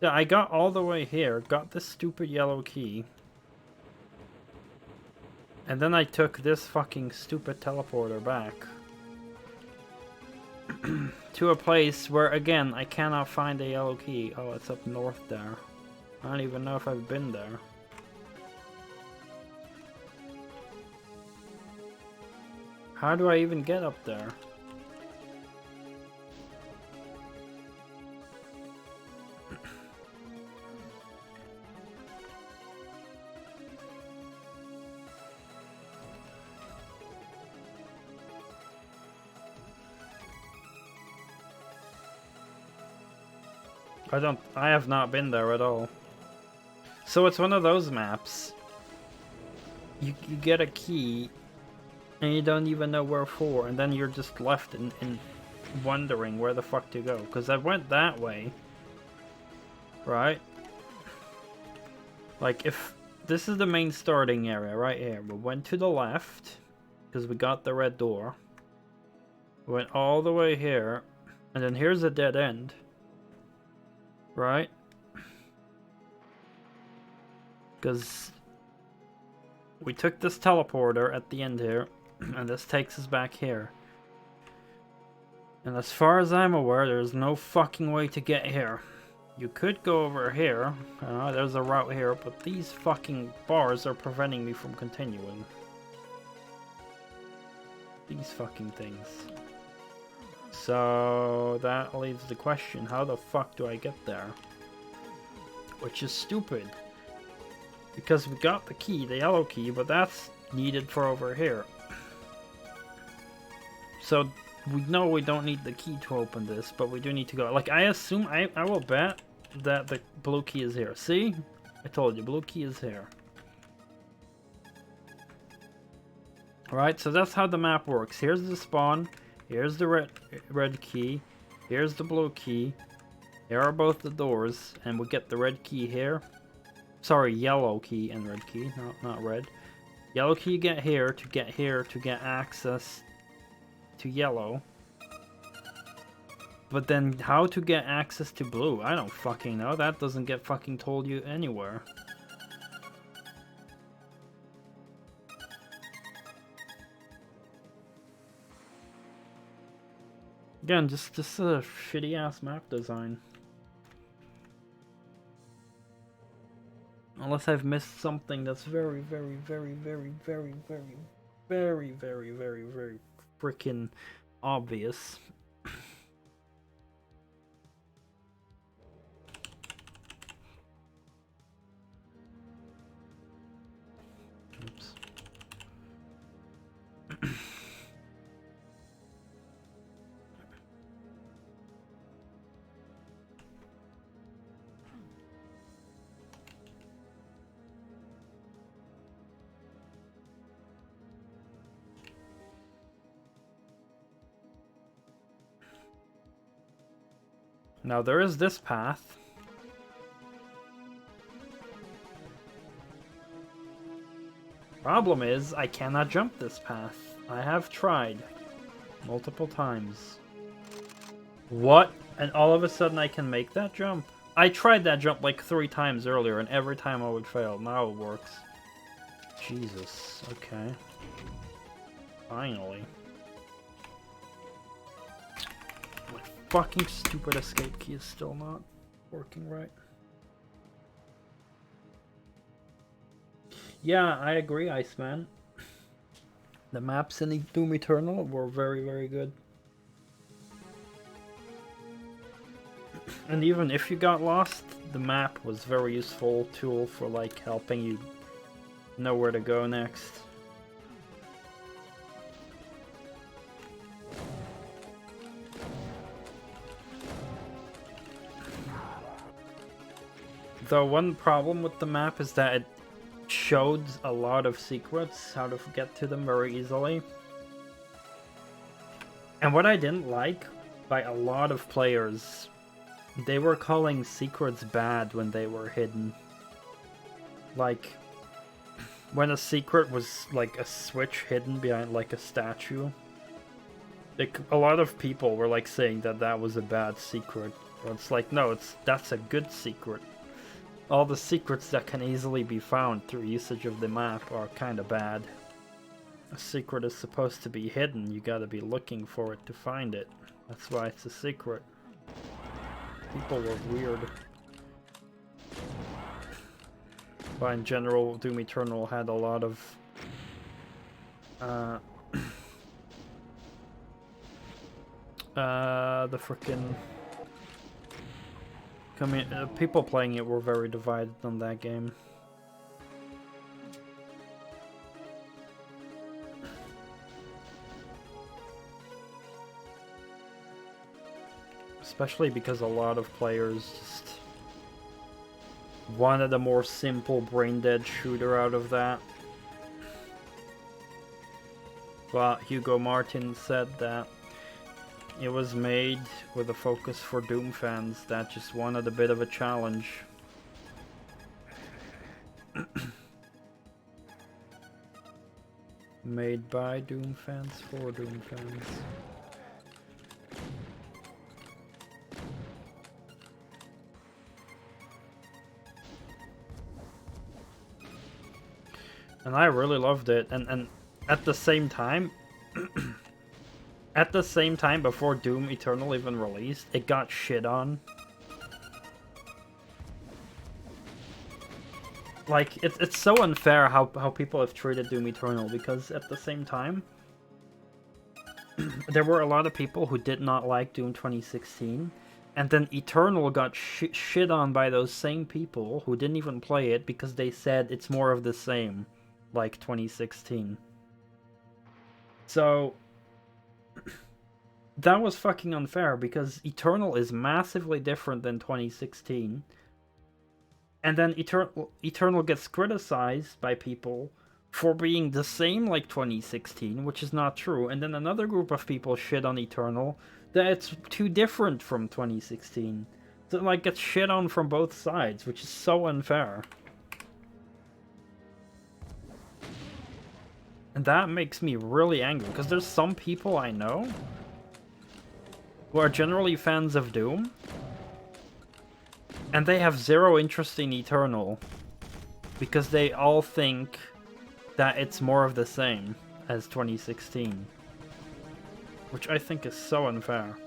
Yeah, I got all the way here, got this stupid yellow key. And then I took this fucking stupid teleporter back. To a place where, again, I cannot find a yellow key. Oh, it's up north there. I don't even know if I've been there. How do I even get up there? I have not been there at all. So it's one of those maps. You get a key and you don't even know where for, and then you're just left in wondering where the fuck to go. Because I went that way, right? Like, if this is the main starting area right here, we went to the left because we got the red door. We went all the way here, and then here's a dead end, right? Because we took this teleporter at the end here, and this takes us back here. And as far as I'm aware, there's no fucking way to get here. You could go over here, there's a route here, but these fucking bars are preventing me from continuing. These fucking things. So that leaves the question, how the fuck do I get there? Which is stupid. Because we got the key, the yellow key, but that's needed for over here. So we know we don't need the key to open this, but we do need to go. Like, I assume, I will bet that the blue key is here. See? I told you, blue key is here. Alright, so that's how the map works. Here's the spawn, here's the red key, here's the blue key, here are both the doors, and we get the red key here. Sorry, yellow key and red key, not red. Yellow key you get here to get access to yellow. But then how to get access to blue? I don't fucking know. That doesn't get fucking told you anywhere. Again, just a shitty ass map design. Unless I've missed something that's very freaking obvious. Oops. Now there is this path. Problem is, I cannot jump this path. I have tried multiple times. What? And all of a sudden I can make that jump? I tried that jump like 3 times earlier, and every time I would fail. Now it works. Jesus. Okay. Finally. My fucking stupid escape key is still not working right. Yeah, I agree, Iceman. The maps in Doom Eternal were very, very good. And even if you got lost, the map was a very useful tool for like helping you know where to go next. Though one problem with the map is that it showed a lot of secrets, how to get to them very easily. And what I didn't like by a lot of players, they were calling secrets bad when they were hidden. Like, when a secret was like a switch hidden behind like a statue. A lot of people were like saying that that was a bad secret. But it's like, no, that's a good secret. All the secrets that can easily be found through usage of the map are kind of bad. A secret is supposed to be hidden, you gotta be looking for it to find it. That's why it's a secret. People were weird. But in general, Doom Eternal had a lot of the frickin' people playing it were very divided on that game. Especially because a lot of players just wanted a more simple brain-dead shooter out of that. But Hugo Martin said that it was made with a focus for Doom fans that just wanted a bit of a challenge. Made by Doom fans for Doom fans. And I really loved it, and at the same time, before Doom Eternal even released, it got shit on. Like, it's so unfair how people have treated Doom Eternal, because at the same time, there were a lot of people who did not like Doom 2016, and then Eternal got shit on by those same people who didn't even play it because they said it's more of the same, like 2016. So that was fucking unfair, because Eternal is massively different than 2016. And then Eternal gets criticized by people for being the same like 2016, which is not true. And then another group of people shit on Eternal that it's too different from 2016. So it like gets shit on from both sides, which is so unfair. And that makes me really angry, because there's some people I know who are generally fans of Doom, and they have zero interest in Eternal, because they all think that it's more of the same as 2016. Which I think is so unfair.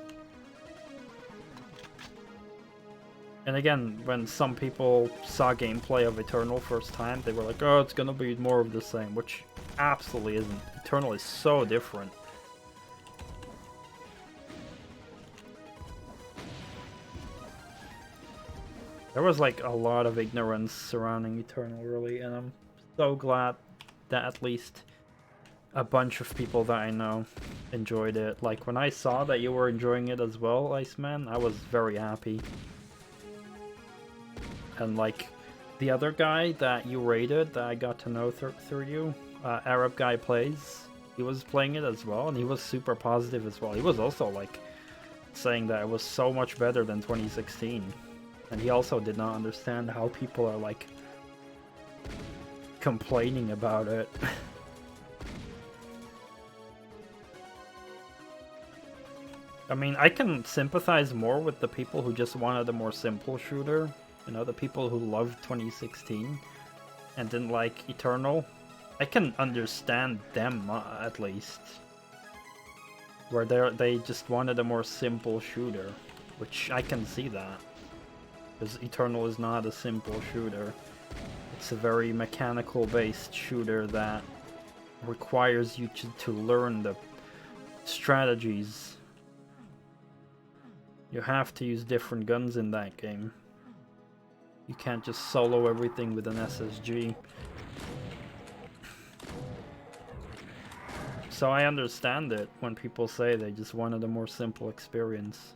And again, when some people saw gameplay of Eternal first time, they were like, oh, it's gonna be more of the same, which absolutely isn't. Eternal is so different. There was like a lot of ignorance surrounding Eternal, really, and I'm so glad that at least a bunch of people that I know enjoyed it. Like, when I saw that you were enjoying it as well, Iceman, I was very happy. And like, the other guy that you rated, that I got to know through you, Arab Guy Plays, he was playing it as well, and he was super positive as well. He was also like saying that it was so much better than 2016. And he also did not understand how people are like complaining about it. I mean, I can sympathize more with the people who just wanted a more simple shooter. You know, the people who loved 2016 and didn't like Eternal. I can understand them, at least. Where they just wanted a more simple shooter. Which I can see that. Because Eternal is not a simple shooter. It's a very mechanical-based shooter that requires you to learn the strategies. You have to use different guns in that game. You can't just solo everything with an SSG. So I understand it when people say they just wanted a more simple experience.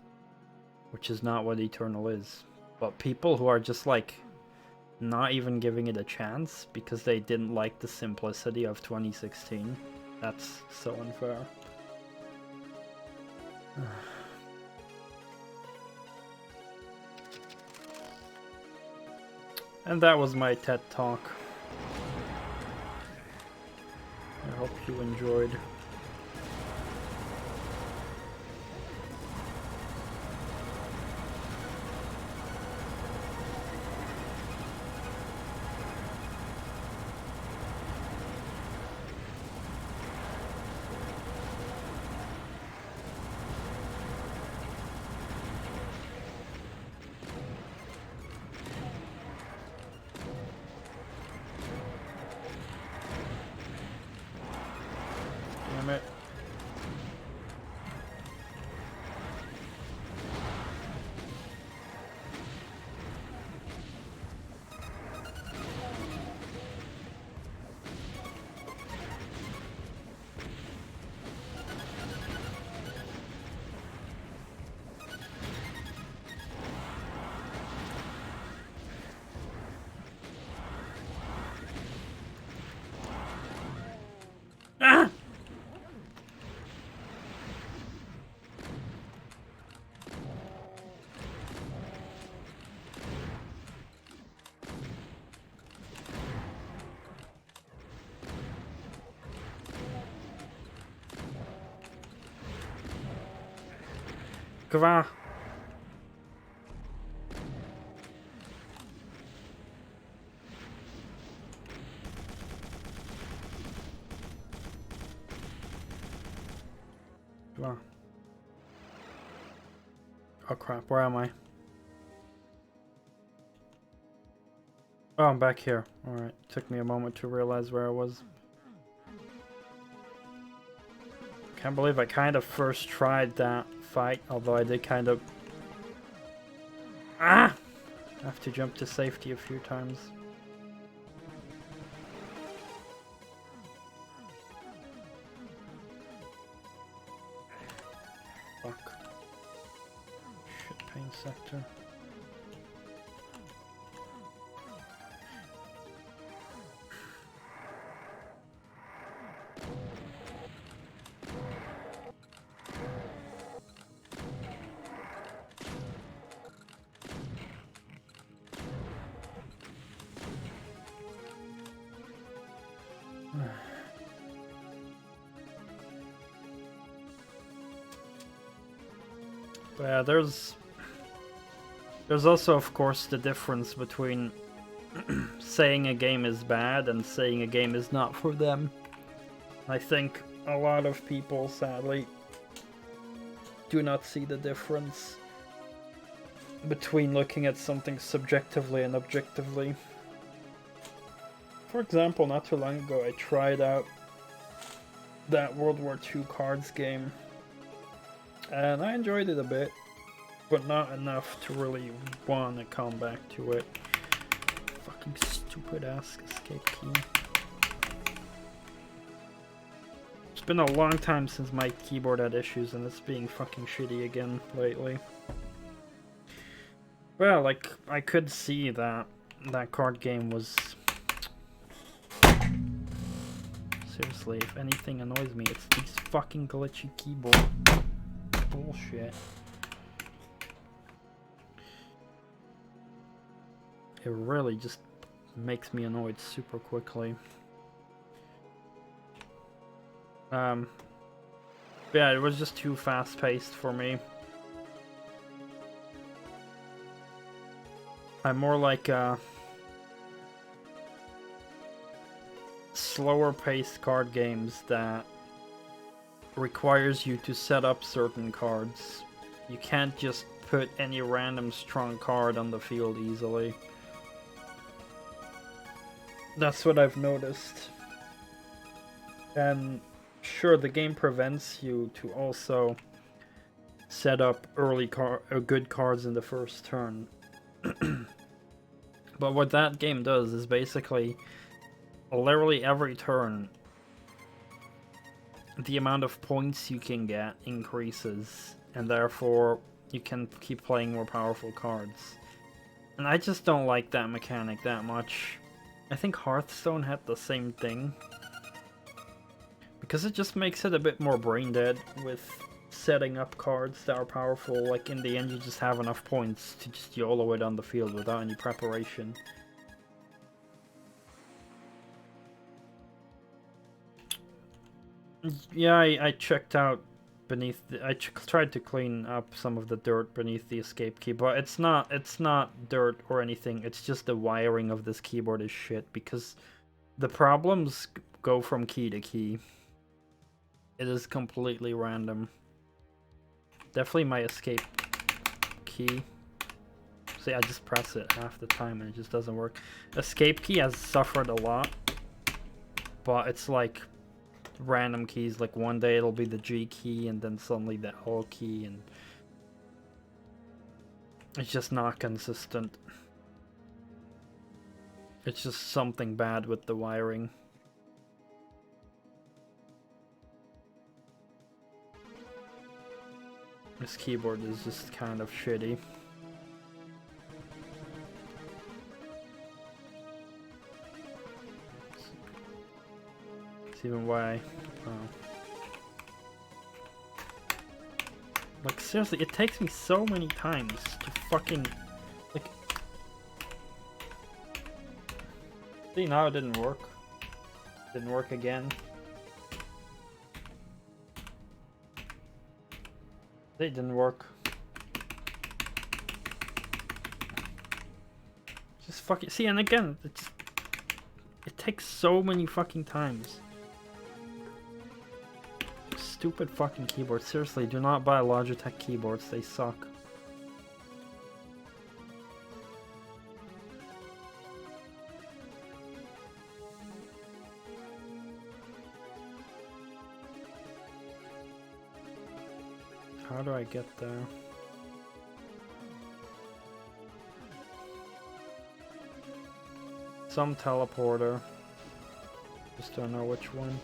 Which is not what Eternal is. But people who are just like not even giving it a chance because they didn't like the simplicity of 2016, that's so unfair. And that was my TED Talk. I hope you enjoyed. Damn it. Ah! Kwa. Kwa. Oh crap, where am I? Oh, I'm back here. Alright, took me a moment to realize where I was. Can't believe I kind of first tried that fight, although I did kind of... Ah! I have to jump to safety a few times. Fuck. Shit, pain sector. But yeah, there's also, of course, the difference between saying a game is bad and saying a game is not for them. I think a lot of people, sadly, do not see the difference between looking at something subjectively and objectively. For example, not too long ago, I tried out that World War II cards game. And I enjoyed it a bit, but not enough to really want to come back to it. Fucking stupid ass escape key. It's been a long time since my keyboard had issues and it's being fucking shitty again lately. Well, like, I could see that that card game was... Seriously, if anything annoys me, it's these fucking glitchy keyboard. Bullshit. It really just makes me annoyed super quickly. Yeah, it was just too fast-paced for me. I'm more like slower-paced card games that requires you to set up certain cards. You can't just put any random strong card on the field easily. That's what I've noticed. And sure, the game prevents you to also set up early good cards in the first turn. But what that game does is basically literally every turn the amount of points you can get increases, and therefore you can keep playing more powerful cards. And I just don't like that mechanic that much. I think Hearthstone had the same thing, because it just makes it a bit more brain dead with setting up cards that are powerful. Like, in the end you just have enough points to just YOLO it on the field without any preparation. Yeah, I checked out beneath the, I tried to clean up some of the dirt beneath the escape key, but it's not dirt or anything. It's just the wiring of this keyboard is shit, because the problems go from key to key. It is completely random. Definitely my escape key. See, I just press it half the time and it just doesn't work. Escape key has suffered a lot, but it's like random keys. Like, one day it'll be the G key and then suddenly the L key, and it's just not consistent. It's just something bad with the wiring. This keyboard is just kind of shitty. It's even why. Like, seriously, it takes me so many times to fucking, like... See, now it didn't work. Didn't work again. It didn't work. Just fucking... See, and again, it takes so many fucking times. Stupid fucking keyboard. Seriously, do not buy Logitech keyboards. They suck. How do I get there? Some teleporter. Just don't know which one.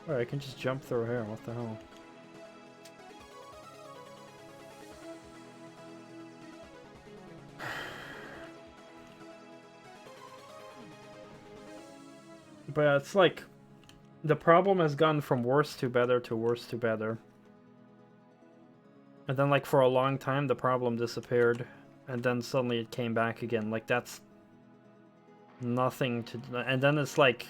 Alright, I can just jump through here. What the hell? But it's like, the problem has gone from worse to better to worse to better. And then, like, for a long time the problem disappeared, and then suddenly it came back again. Like, that's nothing to... And then it's like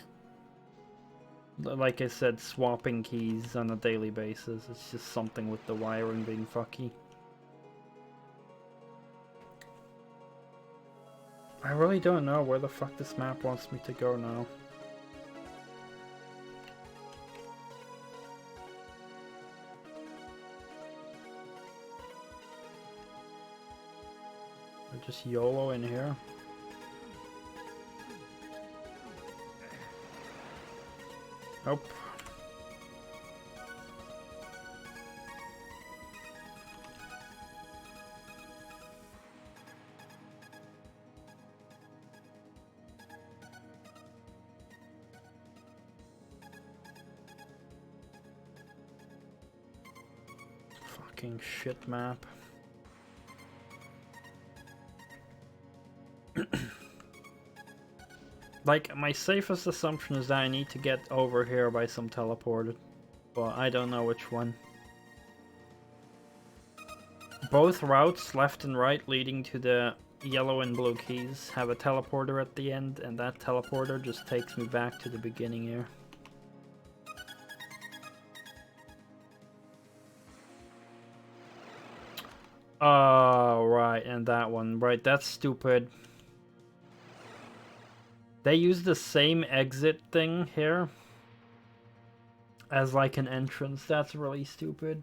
I said, swapping keys on a daily basis. It's just something with the wiring being fucky. I really don't know where the fuck this map wants me to go now. Just YOLO in here. Nope. Fucking shit map. Like, my safest assumption is that I need to get over here by some teleporter, but I don't know which one. Both routes, left and right, leading to the yellow and blue keys, have a teleporter at the end, and that teleporter just takes me back to the beginning here. Oh, right, and that one. Right, that's stupid. They use the same exit thing here as like an entrance. That's really stupid.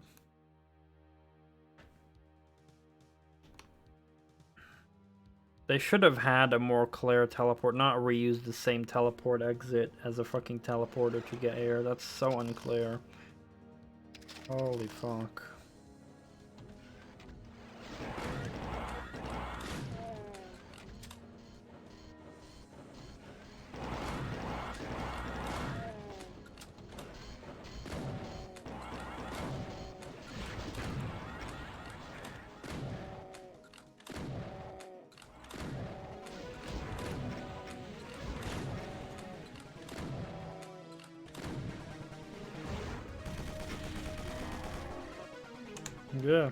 They should have had a more clear teleport, not reuse the same teleport exit as a fucking teleporter to get air. That's so unclear. Holy fuck. Yeah.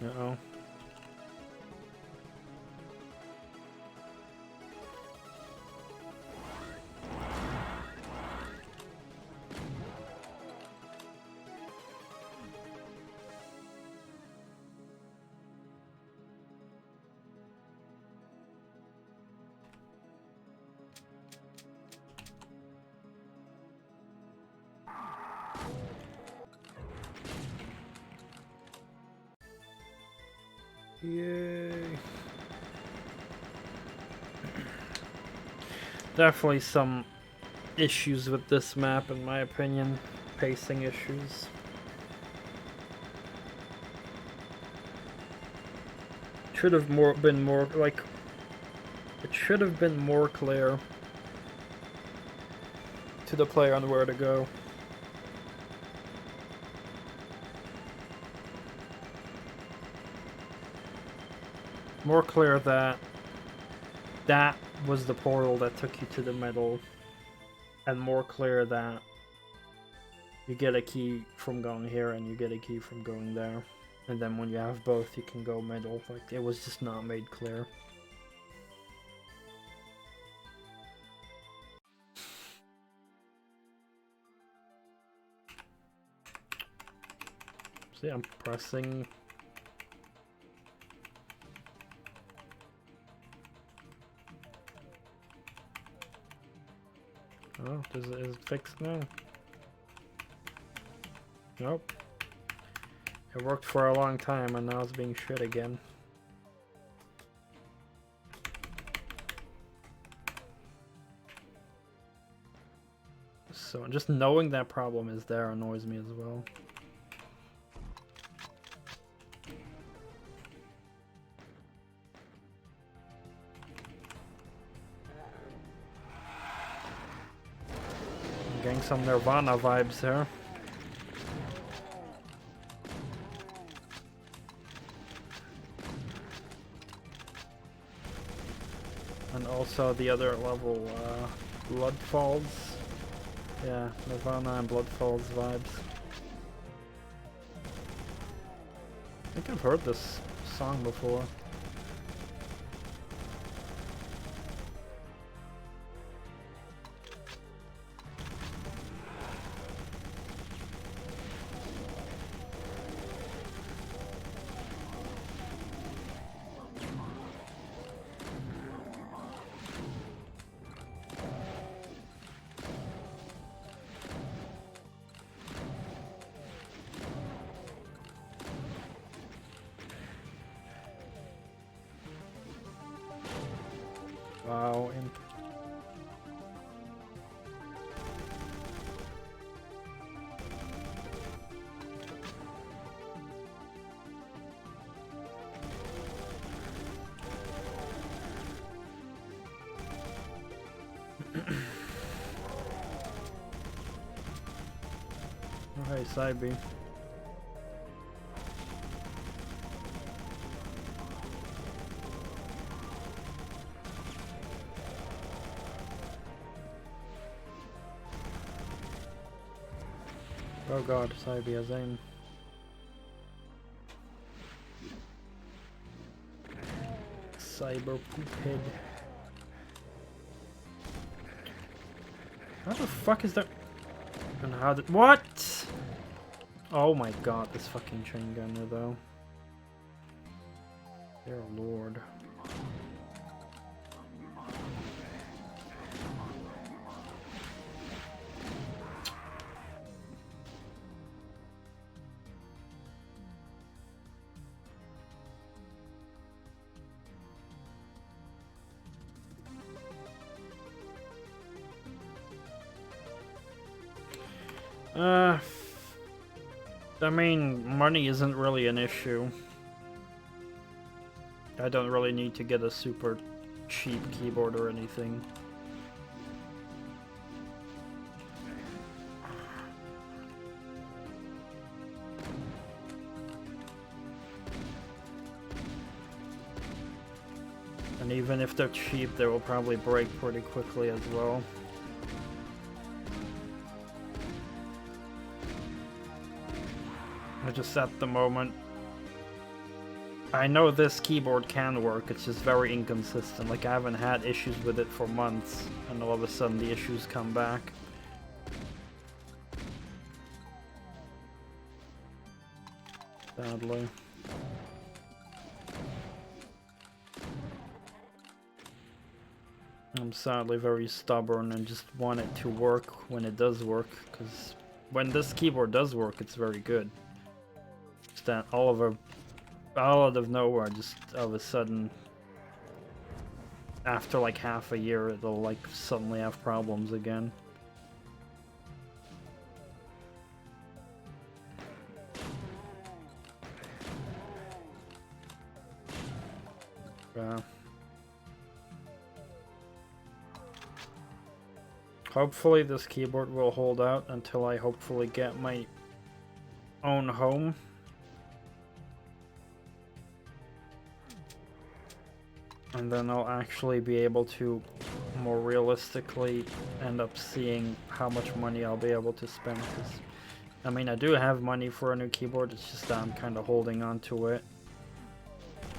Uh-oh. Yay. Definitely some issues with this map, in my opinion. Pacing issues. Should have been more like, it should have been more clear to the player on where to go. More clear that that was the portal that took you to the middle, and more clear that you get a key from going here and you get a key from going there, and then when you have both you can go middle. Like, it was just not made clear. See, I'm pressing. Oh, is it fixed now? Nope. It worked for a long time and now it's being shit again. So just knowing that problem is there annoys me as well. Getting some Nirvana vibes here. And also the other level, Blood Falls. Yeah, Nirvana and Bloodfalls vibes. I think I've heard this song before. Wow, imp. Oh, hey, Cybe. Oh god, Cybe has aim. Cyber poophead. How the fuck is that? And how did— what? Oh my god, this fucking chain gunner though. Dear lord. I mean, money isn't really an issue. I don't really need to get a super cheap keyboard or anything. And even if they're cheap, they will probably break pretty quickly as well. Just at the moment, I know this keyboard can work, it's just very inconsistent. Like, I haven't had issues with it for months, and all of a sudden the issues come back. Sadly. I'm sadly very stubborn and just want it to work when it does work, because when this keyboard does work, it's very good. That all out of nowhere, just all of a sudden, after like half a year, it'll like suddenly have problems again. Hopefully this keyboard will hold out until I hopefully get my own home. And then I'll actually be able to more realistically end up seeing how much money I'll be able to spend. 'Cause, I mean, I do have money for a new keyboard, it's just that I'm kind of holding on to it.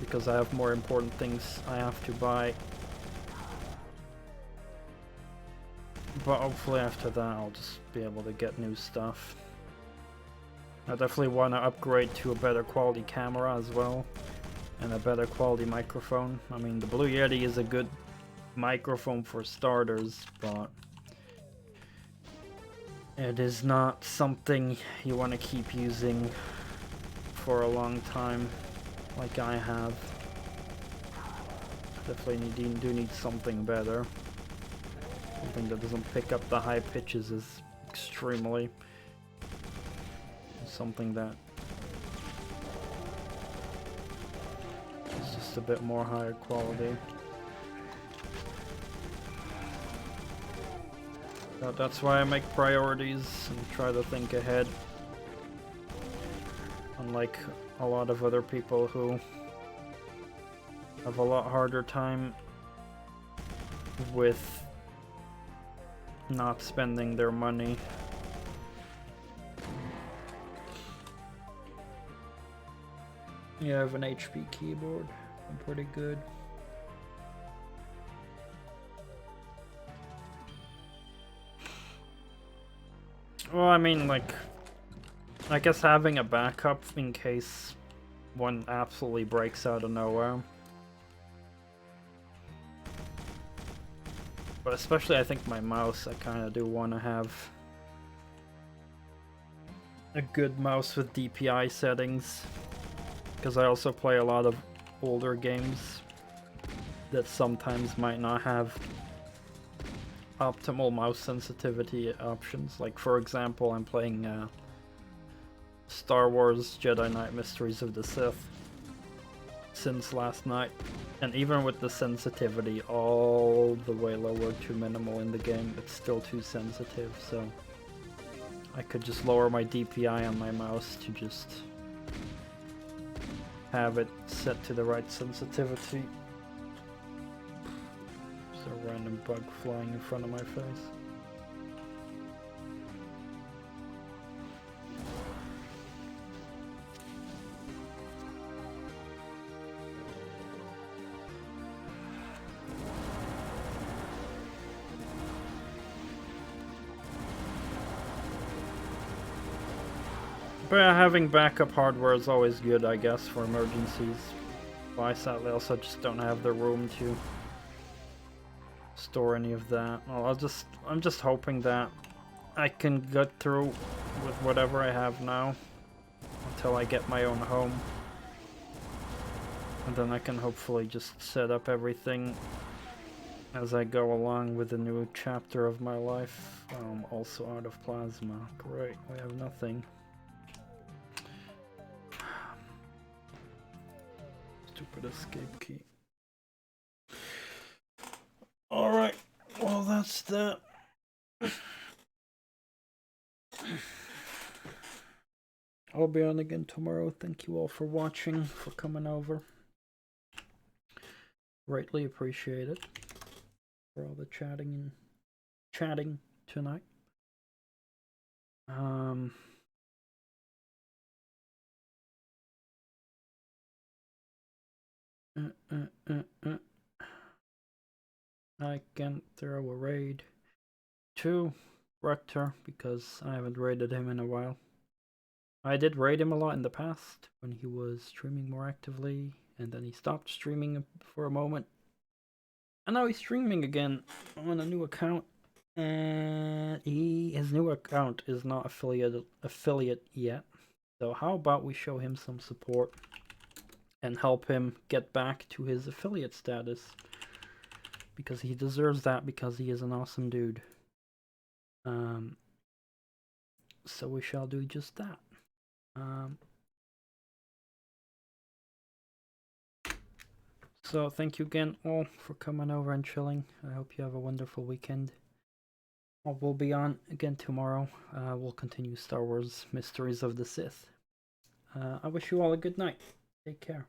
Because I have more important things I have to buy. But hopefully after that I'll just be able to get new stuff. I definitely want to upgrade to a better quality camera as well. And a better quality microphone. I mean, the Blue Yeti is a good microphone for starters, but it is not something you want to keep using for a long time, like I have. Definitely do need something better. Something that doesn't pick up the high pitches as extremely. Something that a bit more higher quality. But that's why I make priorities and try to think ahead. Unlike a lot of other people who have a lot harder time with not spending their money. Yeah, I have an HP keyboard. I'm pretty good. Well, I mean, like, I guess having a backup in case one absolutely breaks out of nowhere. But especially, I think my mouse, I kind of do want to have a good mouse with DPI settings. Because I also play a lot of older games that sometimes might not have optimal mouse sensitivity options. Like, for example, I'm playing Star Wars Jedi Knight Mysteries of the Sith since last night, and even with the sensitivity all the way lower to minimal in the game, it's still too sensitive, so I could just lower my DPI on my mouse to just have it set to the right sensitivity. There's a random bug flying in front of my face. But yeah, having backup hardware is always good, I guess, for emergencies. But I sadly also just don't have the room to store any of that. Well, I'm just hoping that I can get through with whatever I have now until I get my own home. And then I can hopefully just set up everything as I go along with the new chapter of my life. Also out of plasma. Great, we have nothing. Stupid escape key. Alright, well that's that. I'll be on again tomorrow. Thank you all for watching, for coming over. Greatly appreciate it. For all the chatting tonight. I can throw a raid to Rector because I haven't raided him in a while. I did raid him a lot in the past when he was streaming more actively, and then he stopped streaming for a moment. And now he's streaming again on a new account, and his new account is not affiliate yet. So how about we show him some support and help him get back to his affiliate status, because he deserves that, because he is an awesome dude. So we shall do just that. So thank you again all for coming over and chilling. I hope you have a wonderful weekend. We'll be on again tomorrow. We'll continue Star Wars Mysteries of the Sith. I wish you all a good night. Take care.